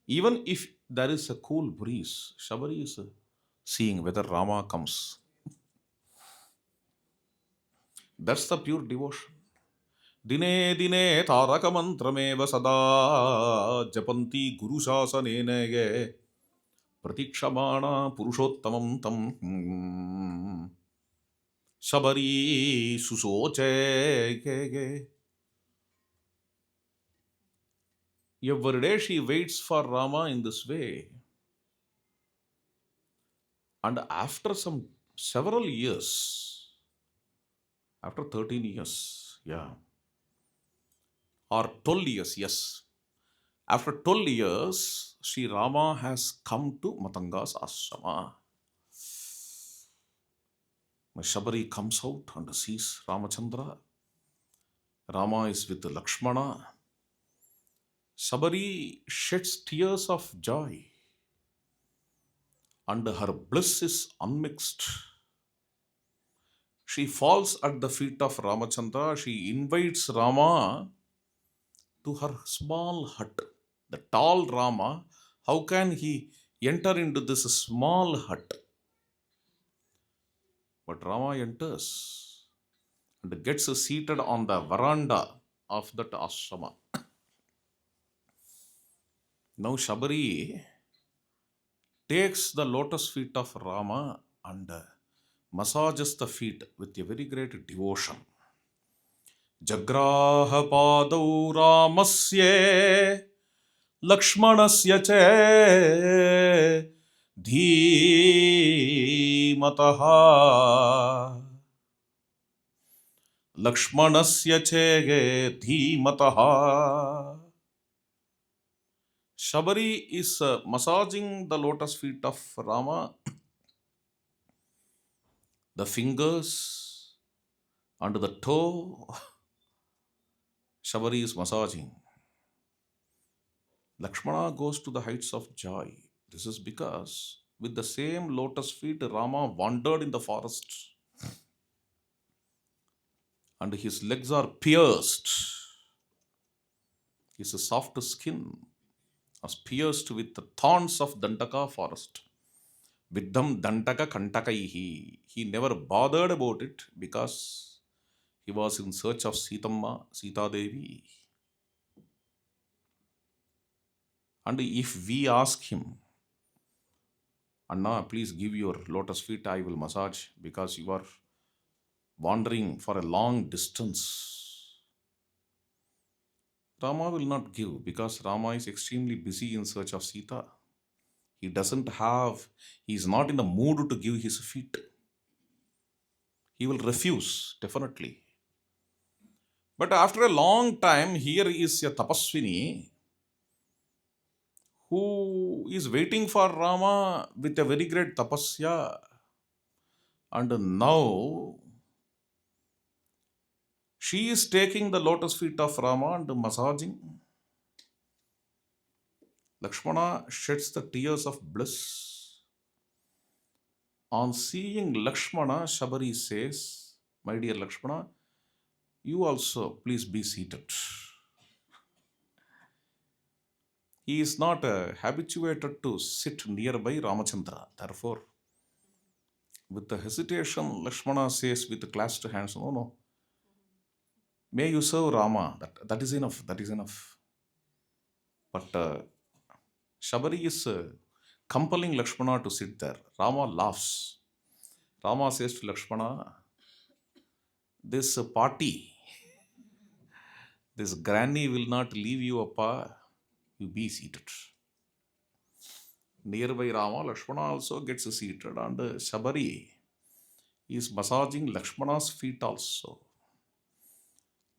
even if there is a cool breeze, Shabari is seeing whether Rama comes. That's the pure devotion. Dine dine taraka mantrameva sada japanti guru shasanene pratikshamana purushottamam tam Shabari susoche. Every day she waits for Rama in this way. And after several years, after 13 years, or 12 years, yes. After 12 years, Sri Rama has come to Matanga's ashrama. Shabari comes out and sees Ramachandra. Rama is with Lakshmana. Shabari sheds tears of joy. And her bliss is unmixed. She falls at the feet of Ramachandra. She invites Rama to her small hut. The tall Rama, how can he enter into this small hut? But Rama enters and gets seated on the veranda of that ashrama. Now Shabari takes the lotus feet of Rama and massages the feet with a very great devotion. Jagraha padau Ramasya Lakshmanasya che dhimataha. Lakshmanasya che dhimataha. Shabari is massaging the lotus feet of Rama, the fingers and the toe. Shabari is massaging. Lakshmana goes to the heights of joy. This is because with the same lotus feet, Rama wandered in the forest and his legs are pierced. His soft skin was pierced with the thorns of Dandaka forest. Viddham Dandaka Kantakaihi. He never bothered about it because he was in search of Sitamma, Sita Devi. And if we ask him, Anna, please give your lotus feet, I will massage because you are wandering for a long distance. Rama will not give because Rama is extremely busy in search of Sita. He is not in the mood to give his feet. He will refuse, definitely. But after a long time, here is a tapaswini who is waiting for Rama with a very great tapasya. And now she is taking the lotus feet of Rama and massaging. Lakshmana sheds the tears of bliss. On seeing Lakshmana, Shabari says, my dear Lakshmana, you also please be seated. He is not habituated to sit nearby Ramachandra. Therefore, with the hesitation, Lakshmana says with clasped hands, no, no. May you serve Rama. That is enough. That is enough. But Shabari is compelling Lakshmana to sit there. Rama laughs. Rama says to Lakshmana, this party, this granny will not leave you, Appa. You be seated. Nearby Rama, Lakshmana also gets seated and Shabari is massaging Lakshmana's feet also.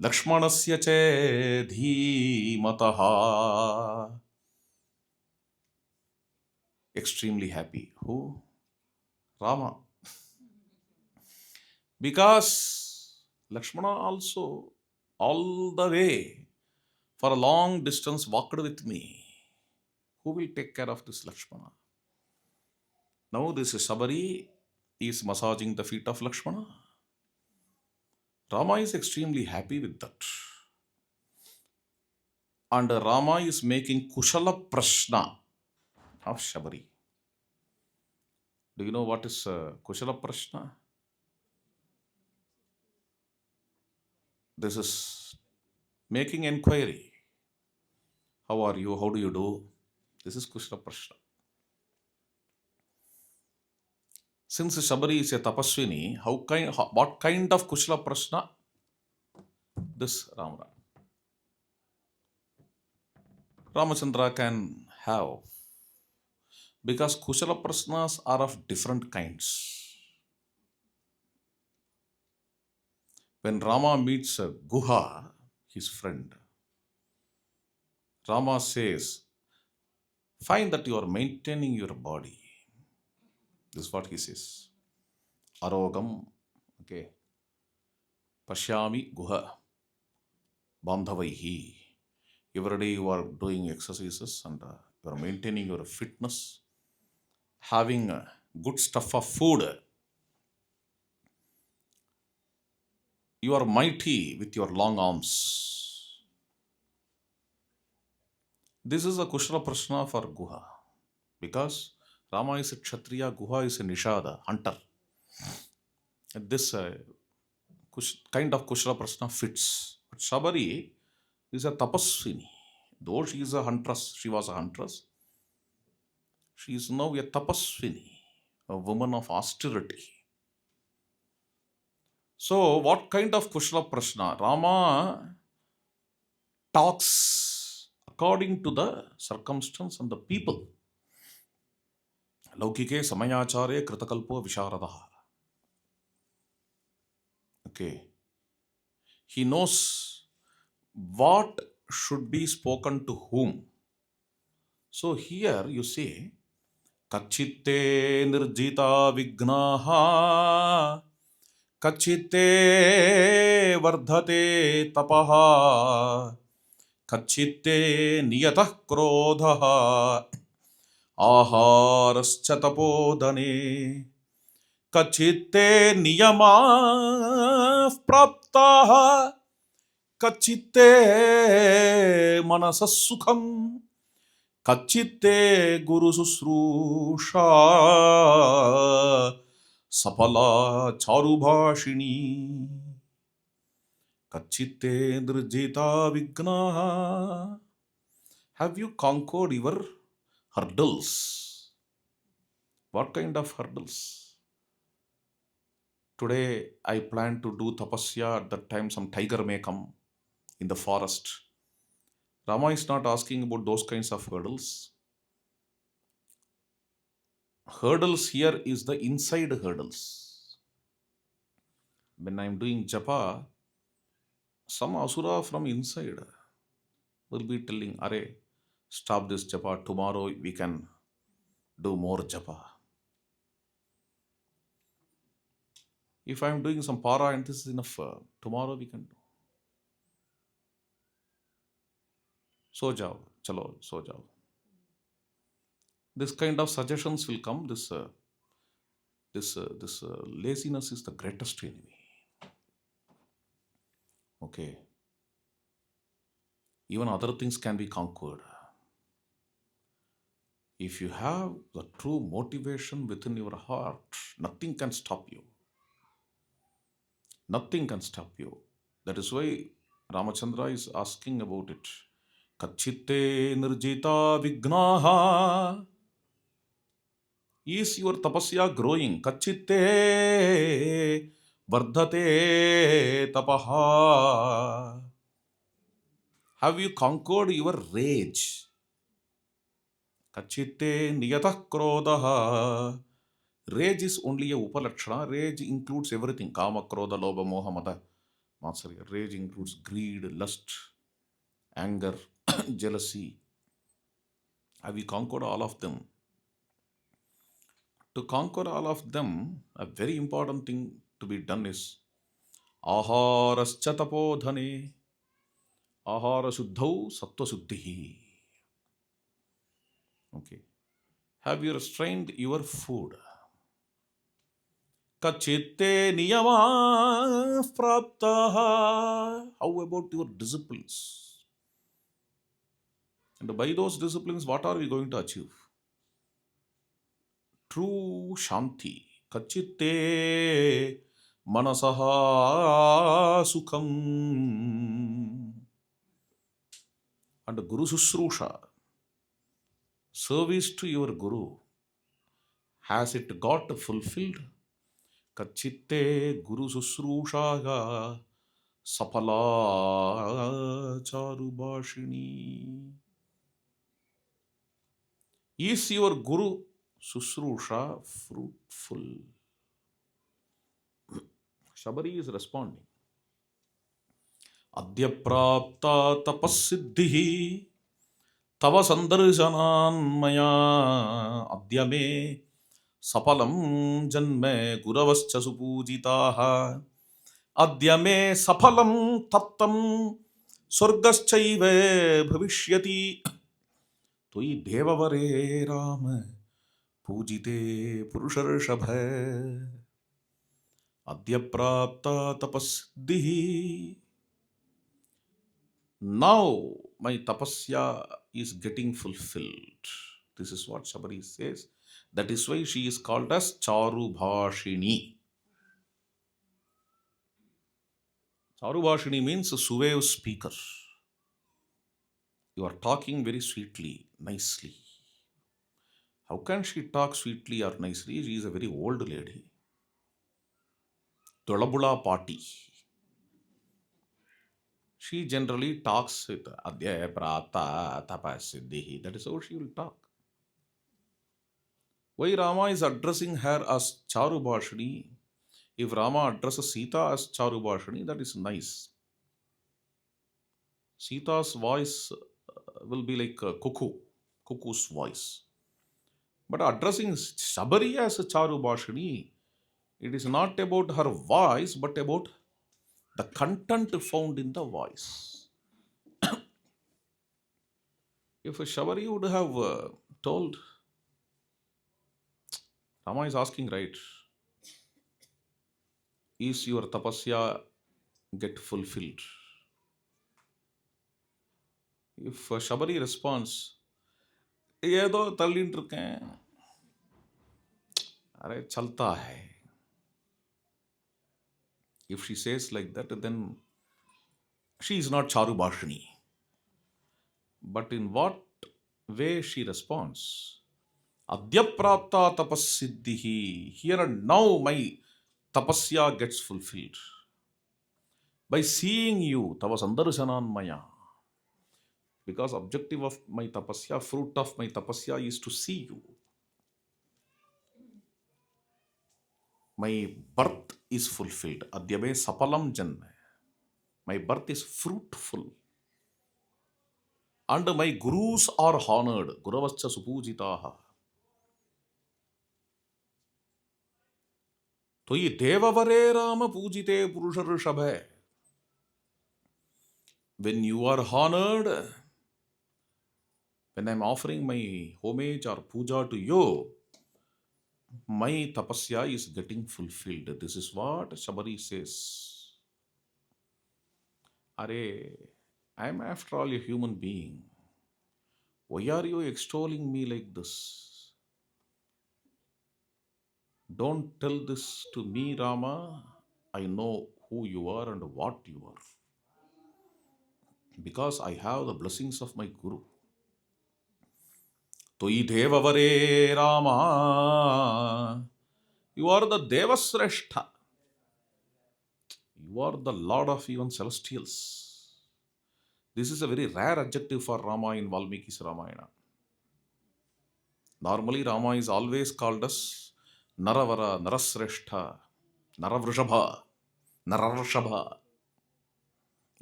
Lakshmanasya che dhimataha. Extremely happy. Who? Rama. Because Lakshmana also all the way for a long distance walked with me. Who will take care of this Lakshmana? Now this Shabari is massaging the feet of Lakshmana. Rama is extremely happy with that. And Rama is making Kushala Prashna of Shabari. Do you know what is Kushala Prashna? This is making inquiry. How are you? How do you do? This is Kushala Prashna. Since Shabari is a tapaswini, what kind of Kushala Prashna? This Ramachandra can have. Because Kushala Prashnas are of different kinds. When Rama meets Guha, his friend, Rama says, find that you are maintaining your body. This is what he says. Arogam, okay. Pashyami Guha, Bandhavaihi. Every day you are doing exercises and you are maintaining your fitness, having good stuff of food. You are mighty with your long arms. This is a Kushala Prashna for Guha. Because Rama is a Kshatriya, Guha is a Nishada, hunter. This kind of Kushala Prashna fits. But Shabari is a tapaswini. Though she is a huntress, she was a huntress. She is now a tapaswini, a woman of austerity. So, what kind of Kushala Prashna? Rama talks according to the circumstance and the people. Laukike samayachare kritakalpo visharadaha. Okay. He knows what should be spoken to whom. So here you say, Kachitte nirjita vignaha, Kachitte vardhate tapaha, Kachitte niyatah krodhaha, Aharascha tapodane, Kachitte niyama praptaha, Kachitte manasas sukham, Kachitte guru susrusha sapala charubhashini. Kachitte nirjita vignaha. Have you conquered your hurdles? What kind of hurdles? Today I plan to do tapasya. At that time some tiger may come in the forest. Rama is not asking about those kinds of hurdles. Hurdles here is the inside hurdles. When I am doing japa, some asura from inside will be telling, Are, stop this japa, tomorrow we can do more japa. If I am doing some para and this is enough, tomorrow we can do. So jao, chalo, so jao. This kind of suggestions will come. This laziness is the greatest enemy. Okay. Even other things can be conquered. If you have the true motivation within your heart, nothing can stop you. Nothing can stop you. That is why Ramachandra is asking about it. Kachitte nirjita vignaha. Is your tapasya growing? Kachitte vardhate tapaha. Have you conquered your rage? Kachitte niyatah krodhaha. Rage is only a upalakshana. Rage includes everything. Kama, krodha, lobha, moha, mada, matsarya. Rage includes greed, lust, anger, jealousy. Have you conquered all of them? To conquer all of them, a very important thing to be done is aharascha tapodhane. Ahara suddhau sattva suddhihi. Okay. Have you restrained your food? Kachitte niyama praptaha. How about your disciplines? And by those disciplines, what are we going to achieve? True shanti. Kachitte manasaha sukham. And Guru Susrusha, service to your Guru, has it got fulfilled? Kachitte Guru Susrushaga Sapala Charubhashini. Is your Guru Susrusha fruitful? Shabari is responding. Adya prapta tapassiddhihi tava sandarshanan maya adya me sapalam janme guravascha supujitaha adya me sapalam tattam swargaschaive bhavishyati toi devavare Rama pujite purusharshabha adya prapta tapassiddhihi. Now my tapasya is getting fulfilled. This is what Shabari says. That is why she is called as Charubhashini. Charubhashini means a suave speaker. You are talking very sweetly, nicely. How can she talk sweetly or nicely? She is a very old lady. Tolabula party. She generally talks with Adya Prata Tapasiddhi. That is how she will talk. Why Rama is addressing her as Charubhashini? If Rama addresses Sita as Charubhashini, that is nice. Sita's voice will be like a cuckoo's voice. But addressing Shabari as a Charubhashini, it is not about her voice, but about the content found in the voice. If a Shabari would have told, Rama is asking, right, is your tapasya get fulfilled? If Shabari responds, ஏதோ தள்ளிட்டு இருக்கேன் array चलता है. If she says like that, then she is not Charubhashini. But in what way she responds? Adyaprapta tapassiddhihi. Here and now my tapasya gets fulfilled. By seeing you, tavasandarshanan maya. Because objective of my tapasya, fruit of my tapasya is to see you. My birth is fulfilled. Adyabe sapalam janma. My birth is fruitful. And my gurus are honored. Guravascha supujitaha. Toyi devavare Rama pujite purusharushabhe. When you are honored, when I am offering my homage or puja to you, my tapasya is getting fulfilled. This is what Shabari says. Are, I am after all a human being. Why are you extolling me like this? Don't tell this to me, Rama. I know who you are and what you are. Because I have the blessings of my Guru. Toyi devavare Rama. You are the Devasreshta. You are the Lord of even celestials. This is a very rare adjective for Rama in Valmiki Ramayana. Normally, Rama is always called as Naravara, Narasreshta, Naravrishabha, Nararashabha,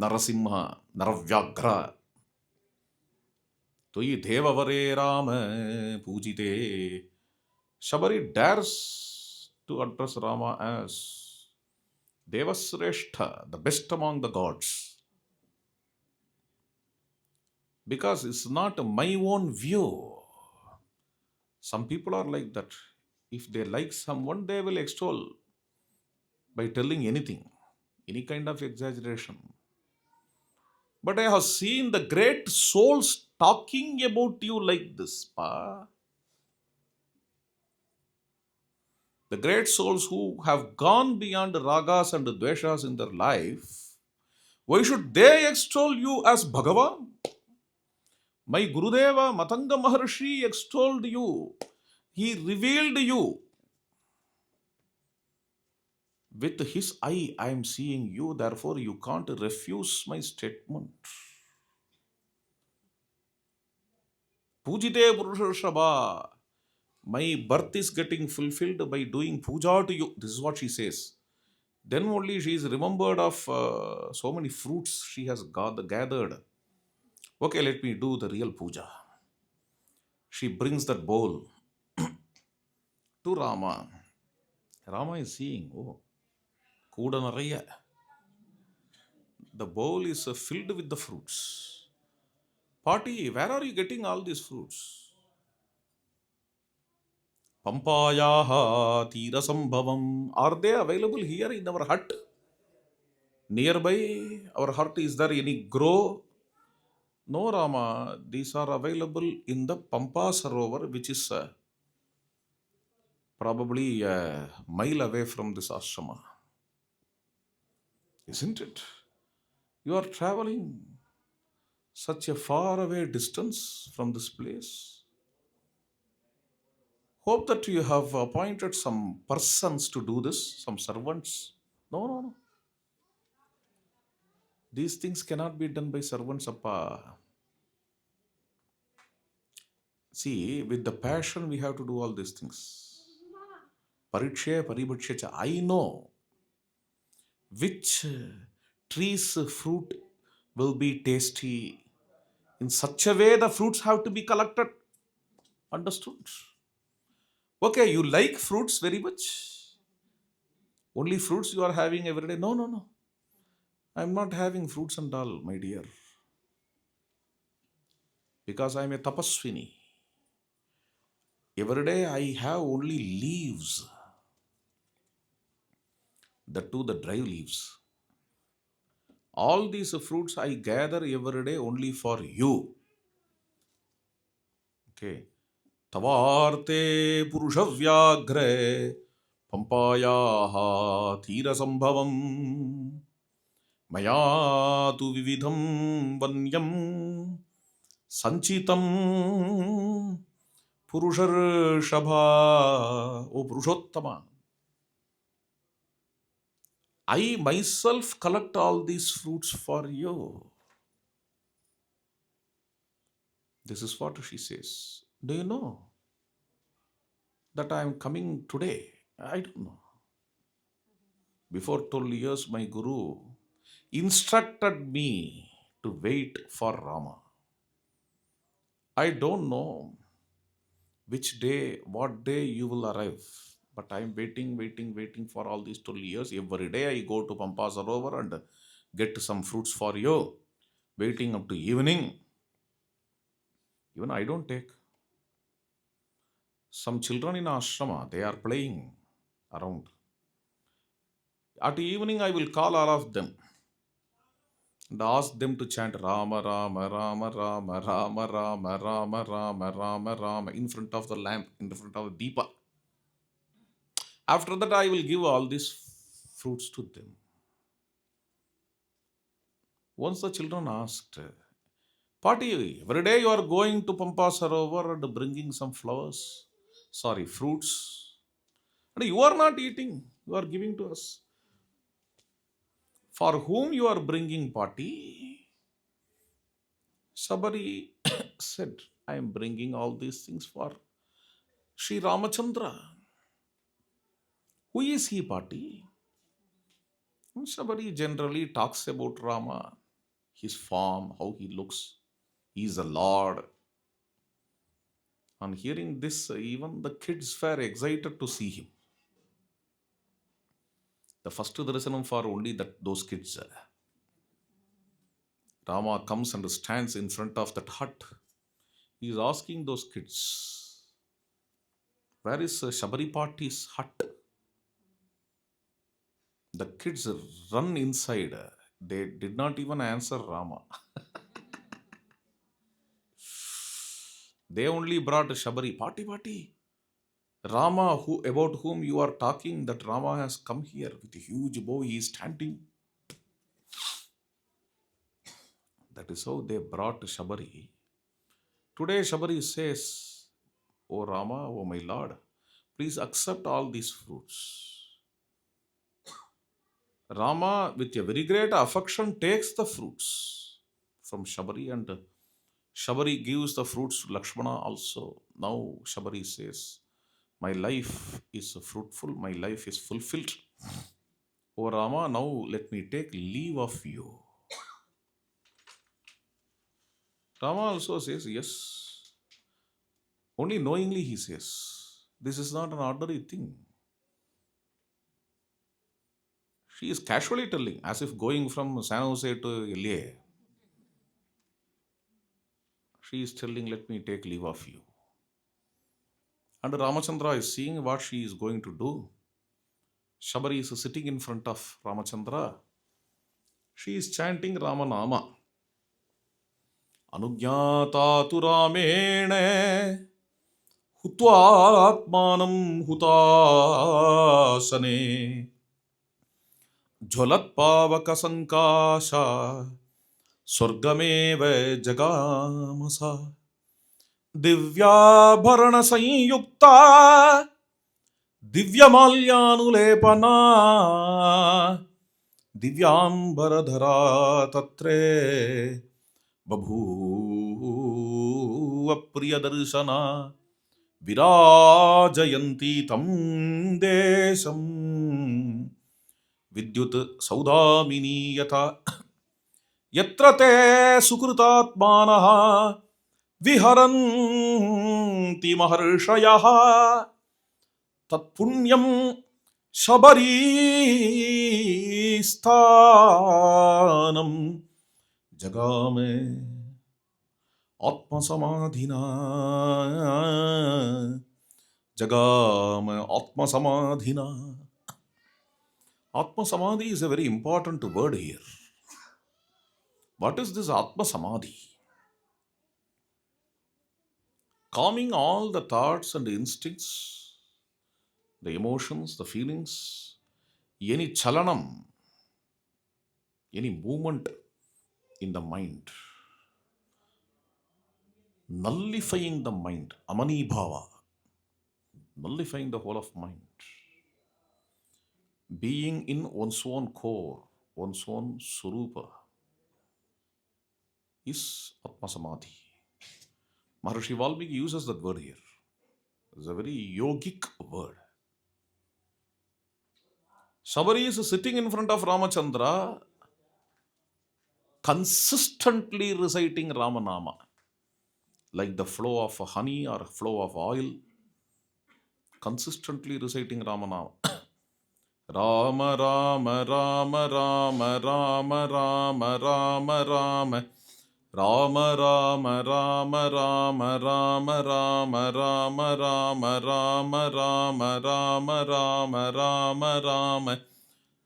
Narasimha, Naravyagra. Toyi devavare Rama pujite. Shabari dares to address Rama as Devasreshta, the best among the gods. Because it's not my own view. Some people are like that. If they like someone, they will extol by telling anything, any kind of exaggeration. But I have seen the great souls talking about you like this, pa. The great souls who have gone beyond ragas and dveshas in their life, why should they extol you as Bhagavan? My Gurudeva Matanga Maharshi extolled you. He revealed you. With his eye, I am seeing you, therefore you can't refuse my statement. Pujite Purushashaba. My birth is getting fulfilled by doing puja to you. This is what she says. Then only she is remembered of so many fruits she has gathered. Okay, let me do the real puja. She brings that bowl to Rama. Rama is seeing, oh, Kudanaraya. The bowl is filled with the fruits. Party, where are you getting all these fruits? Pampayaha Tirasambhavam. Are they available here in our hut? Nearby our hut, is there any grow? No, Rama. These are available in the Pampa Sarovar, which is probably a mile away from this ashrama. Isn't it? You are traveling such a far away distance from this place. Hope that you have appointed some persons to do this, some servants. No, no, no. These things cannot be done by servants, appa. See, with the passion we have to do all these things. Pariksha, paribhaksha cha. I know which tree's fruit will be tasty. In such a way, the fruits have to be collected. Understood? Okay, you like fruits very much. Only fruits you are having every day. No, no, no. I'm not having fruits and all, my dear. Because I'm a tapaswini. Every day I have only leaves. The two, the dry leaves. All these fruits I gather every day only for you. Okay. Tavarte purushavyagre pampayaha tirasambhavam maya tu vividham vanyam sanchitam purushar O Purushottama. I myself collect all these fruits for you. This is what she says. Do you know that I am coming today? I don't know. Before 12 years, my Guru instructed me to wait for Rama. I don't know which day, what day you will arrive. But I am waiting for all these 12 years. Every day I go to Pampa Sarovar and get some fruits for you. Waiting up to evening. Even I don't take. Some children in ashrama, they are playing around. At evening, I will call all of them and ask them to chant Rama, Rama, Rama, Rama, Rama, Rama, Rama, Rama, Rama, Rama in front of the lamp, in front of the deepa. After that, I will give all these fruits to them. Once the children asked, Pati, every day you are going to Pampa Sarovar and bringing some flowers, fruits, and you are not eating, you are giving to us. For whom you are bringing Pati? Sabari said, I am bringing all these things for Sri Ramachandra. Who is he, Pati? Shabari generally talks about Rama, his form, how he looks. He is a Lord. On hearing this, even the kids were excited to see him. The first darshanam for only those kids. Rama comes and stands in front of that hut. He is asking those kids, where is Shabari Pati's hut? The kids run inside. They did not even answer Rama. They only brought Shabari, Pati. Rama, about whom you are talking, that Rama has come here with a huge bow. He is standing. That is how they brought Shabari. Today Shabari says, O Rama, O my Lord, please accept all these fruits. Rama, with a very great affection, takes the fruits from Shabari, and Shabari gives the fruits to Lakshmana also. Now Shabari says, my life is fruitful, my life is fulfilled. O Rama, now let me take leave of you. Rama also says, yes. Only knowingly he says, this is not an ordinary thing. She is casually telling, as if going from San Jose to LA. She is telling, let me take leave of you. And Ramachandra is seeing what she is going to do. Shabari is sitting in front of Ramachandra. She is chanting Ramanama. Anugyata tu Ramene hutva atmanam hutasane jholat pavaka sankasha swargameva jagamasa दिव्याभरण संयुक्ता दिव्यमाल्यानुलेपना दिव्याम्बरधरा तत्रे बभूव प्रियदर्शना विराजयन्ती तं देशं विद्युत सौदामिनी यथा यत्र ते सुकृतात्मानः विहरन्ति महर्षयः तत्पुण्यं शबरी स्थानं जगामे आत्मसमाधिना जगाम आत्मसमाधिना. Atma Samadhi is a very important word here. What is this Atma Samadhi? Calming all the thoughts and instincts, the emotions, the feelings, any chalanam, any movement in the mind, nullifying the mind, amani bhava, nullifying the whole of mind, being in one's own core, one's own surupa, is Atma Samadhi. Maharishi Valmiki uses that word here. It's a very yogic word. Shabari is sitting in front of Ramachandra, consistently reciting Ramanama, like the flow of honey or flow of oil, consistently reciting Ramanama. Rama, Rama, Rama, Rama, Rama, Rama, Rama, Rama. Rama, Rama, Rama, Rama, Rama, Rama, Rama, Rama, Rama, Rama, Rama, Rama, Rama, Rama.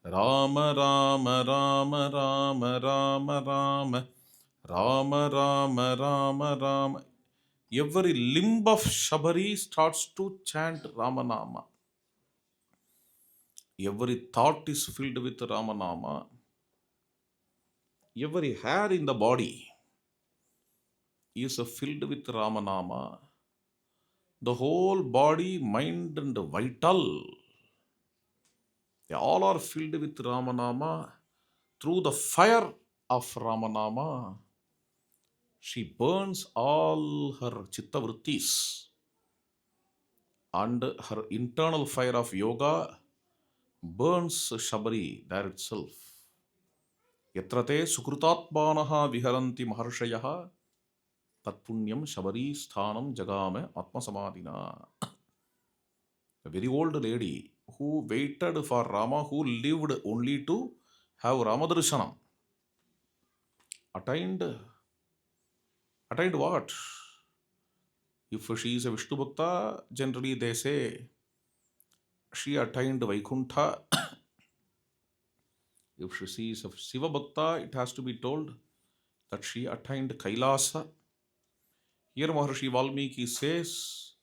Rama, Rama, Rama, Rama, Rama, Rama, Rama, Rama, Rama, Rama. Every limb of Shabari starts to chant Ramanama. Every thought is filled with Ramanama. Every hair in the body is filled with Ramanama. The whole body, mind and vital, they all are filled with Ramanama. Through the fire of Ramanama, she burns all her chitta vrittis, and her internal fire of yoga burns Shabari there itself. Yatrate sukrutatmanaha viharanti maharshayaha tatpunyam Shabari sthanam jagame atma samadhina. A very old lady who waited for Rama, who lived only to have Ramadarshanam, attained what? If she is a Vishnu Bhakta, generally they say she attained Vaikuntha. If she is a Shiva Bhakta, it has to be told that she attained Kailasa. Here Maharishi Valmiki says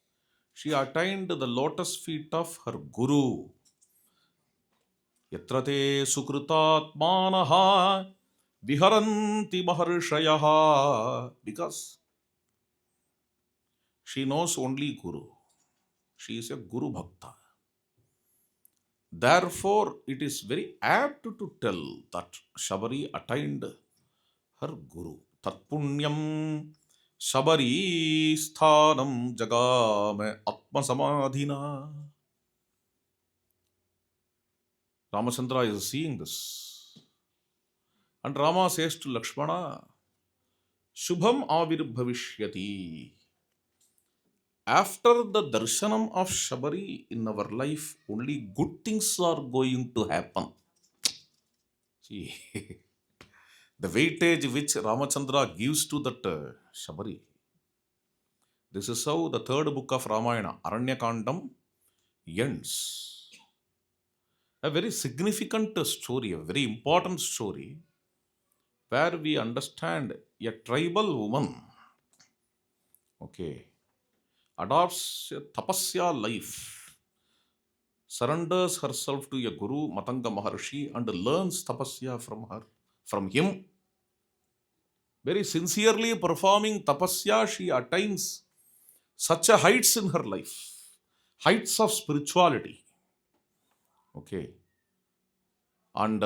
she attained the lotus feet of her Guru. Yatrate sukrutatmanaha viharanti maharshayaha. Because she knows only Guru. She is a Guru Bhakta. Therefore, it is very apt to tell that Shabari attained her Guru. Tatpunyam Shabari sthanam jagame atma samadhina. Ramachandra is seeing this. And Rama says to Lakshmana, Shubham avirbhavishyati. After the darshanam of Shabari in our life, only good things are going to happen. See, the weightage which Ramachandra gives to that Shabari. This is how the third book of Ramayana, Aranyakandam, ends. A very significant story, a very important story, where we understand a tribal woman, okay, adopts a tapasya life, surrenders herself to a guru, Matanga Maharshi, and learns tapasya from him. Very sincerely performing tapasya, she attains such a heights in her life, heights of spirituality. Okay. And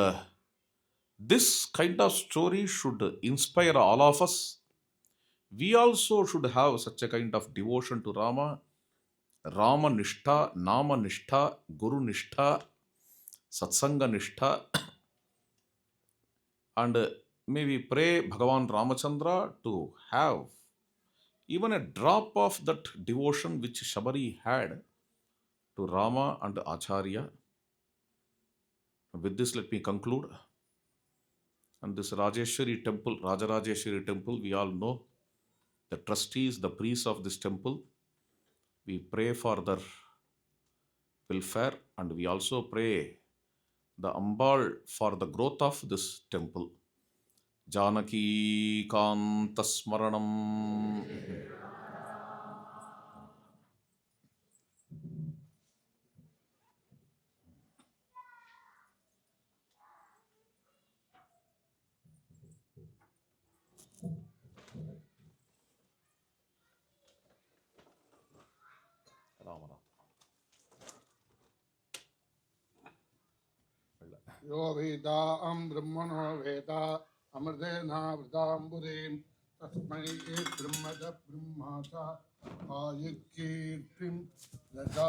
This kind of story should inspire all of us. We also should have such a kind of devotion to Rama, Rama Nishtha, Nama Nishtha, Guru Nishtha, Satsanga Nishtha, and maybe pray Bhagavan Ramachandra to have even a drop of that devotion which Shabari had to Rama and Acharya. With this, let me conclude. And this Rajeshwari temple, RajaRajeswari temple, we all know the trustees, the priests of this temple. We pray for their welfare, and we also pray the Ambal for the growth of this temple. Janaki Kantasmaranam. Rama. Yo Veda Brahmano Veda Amrdena Vrdamburim Tasmai Brahmada Brahmata Ayakirtim Nada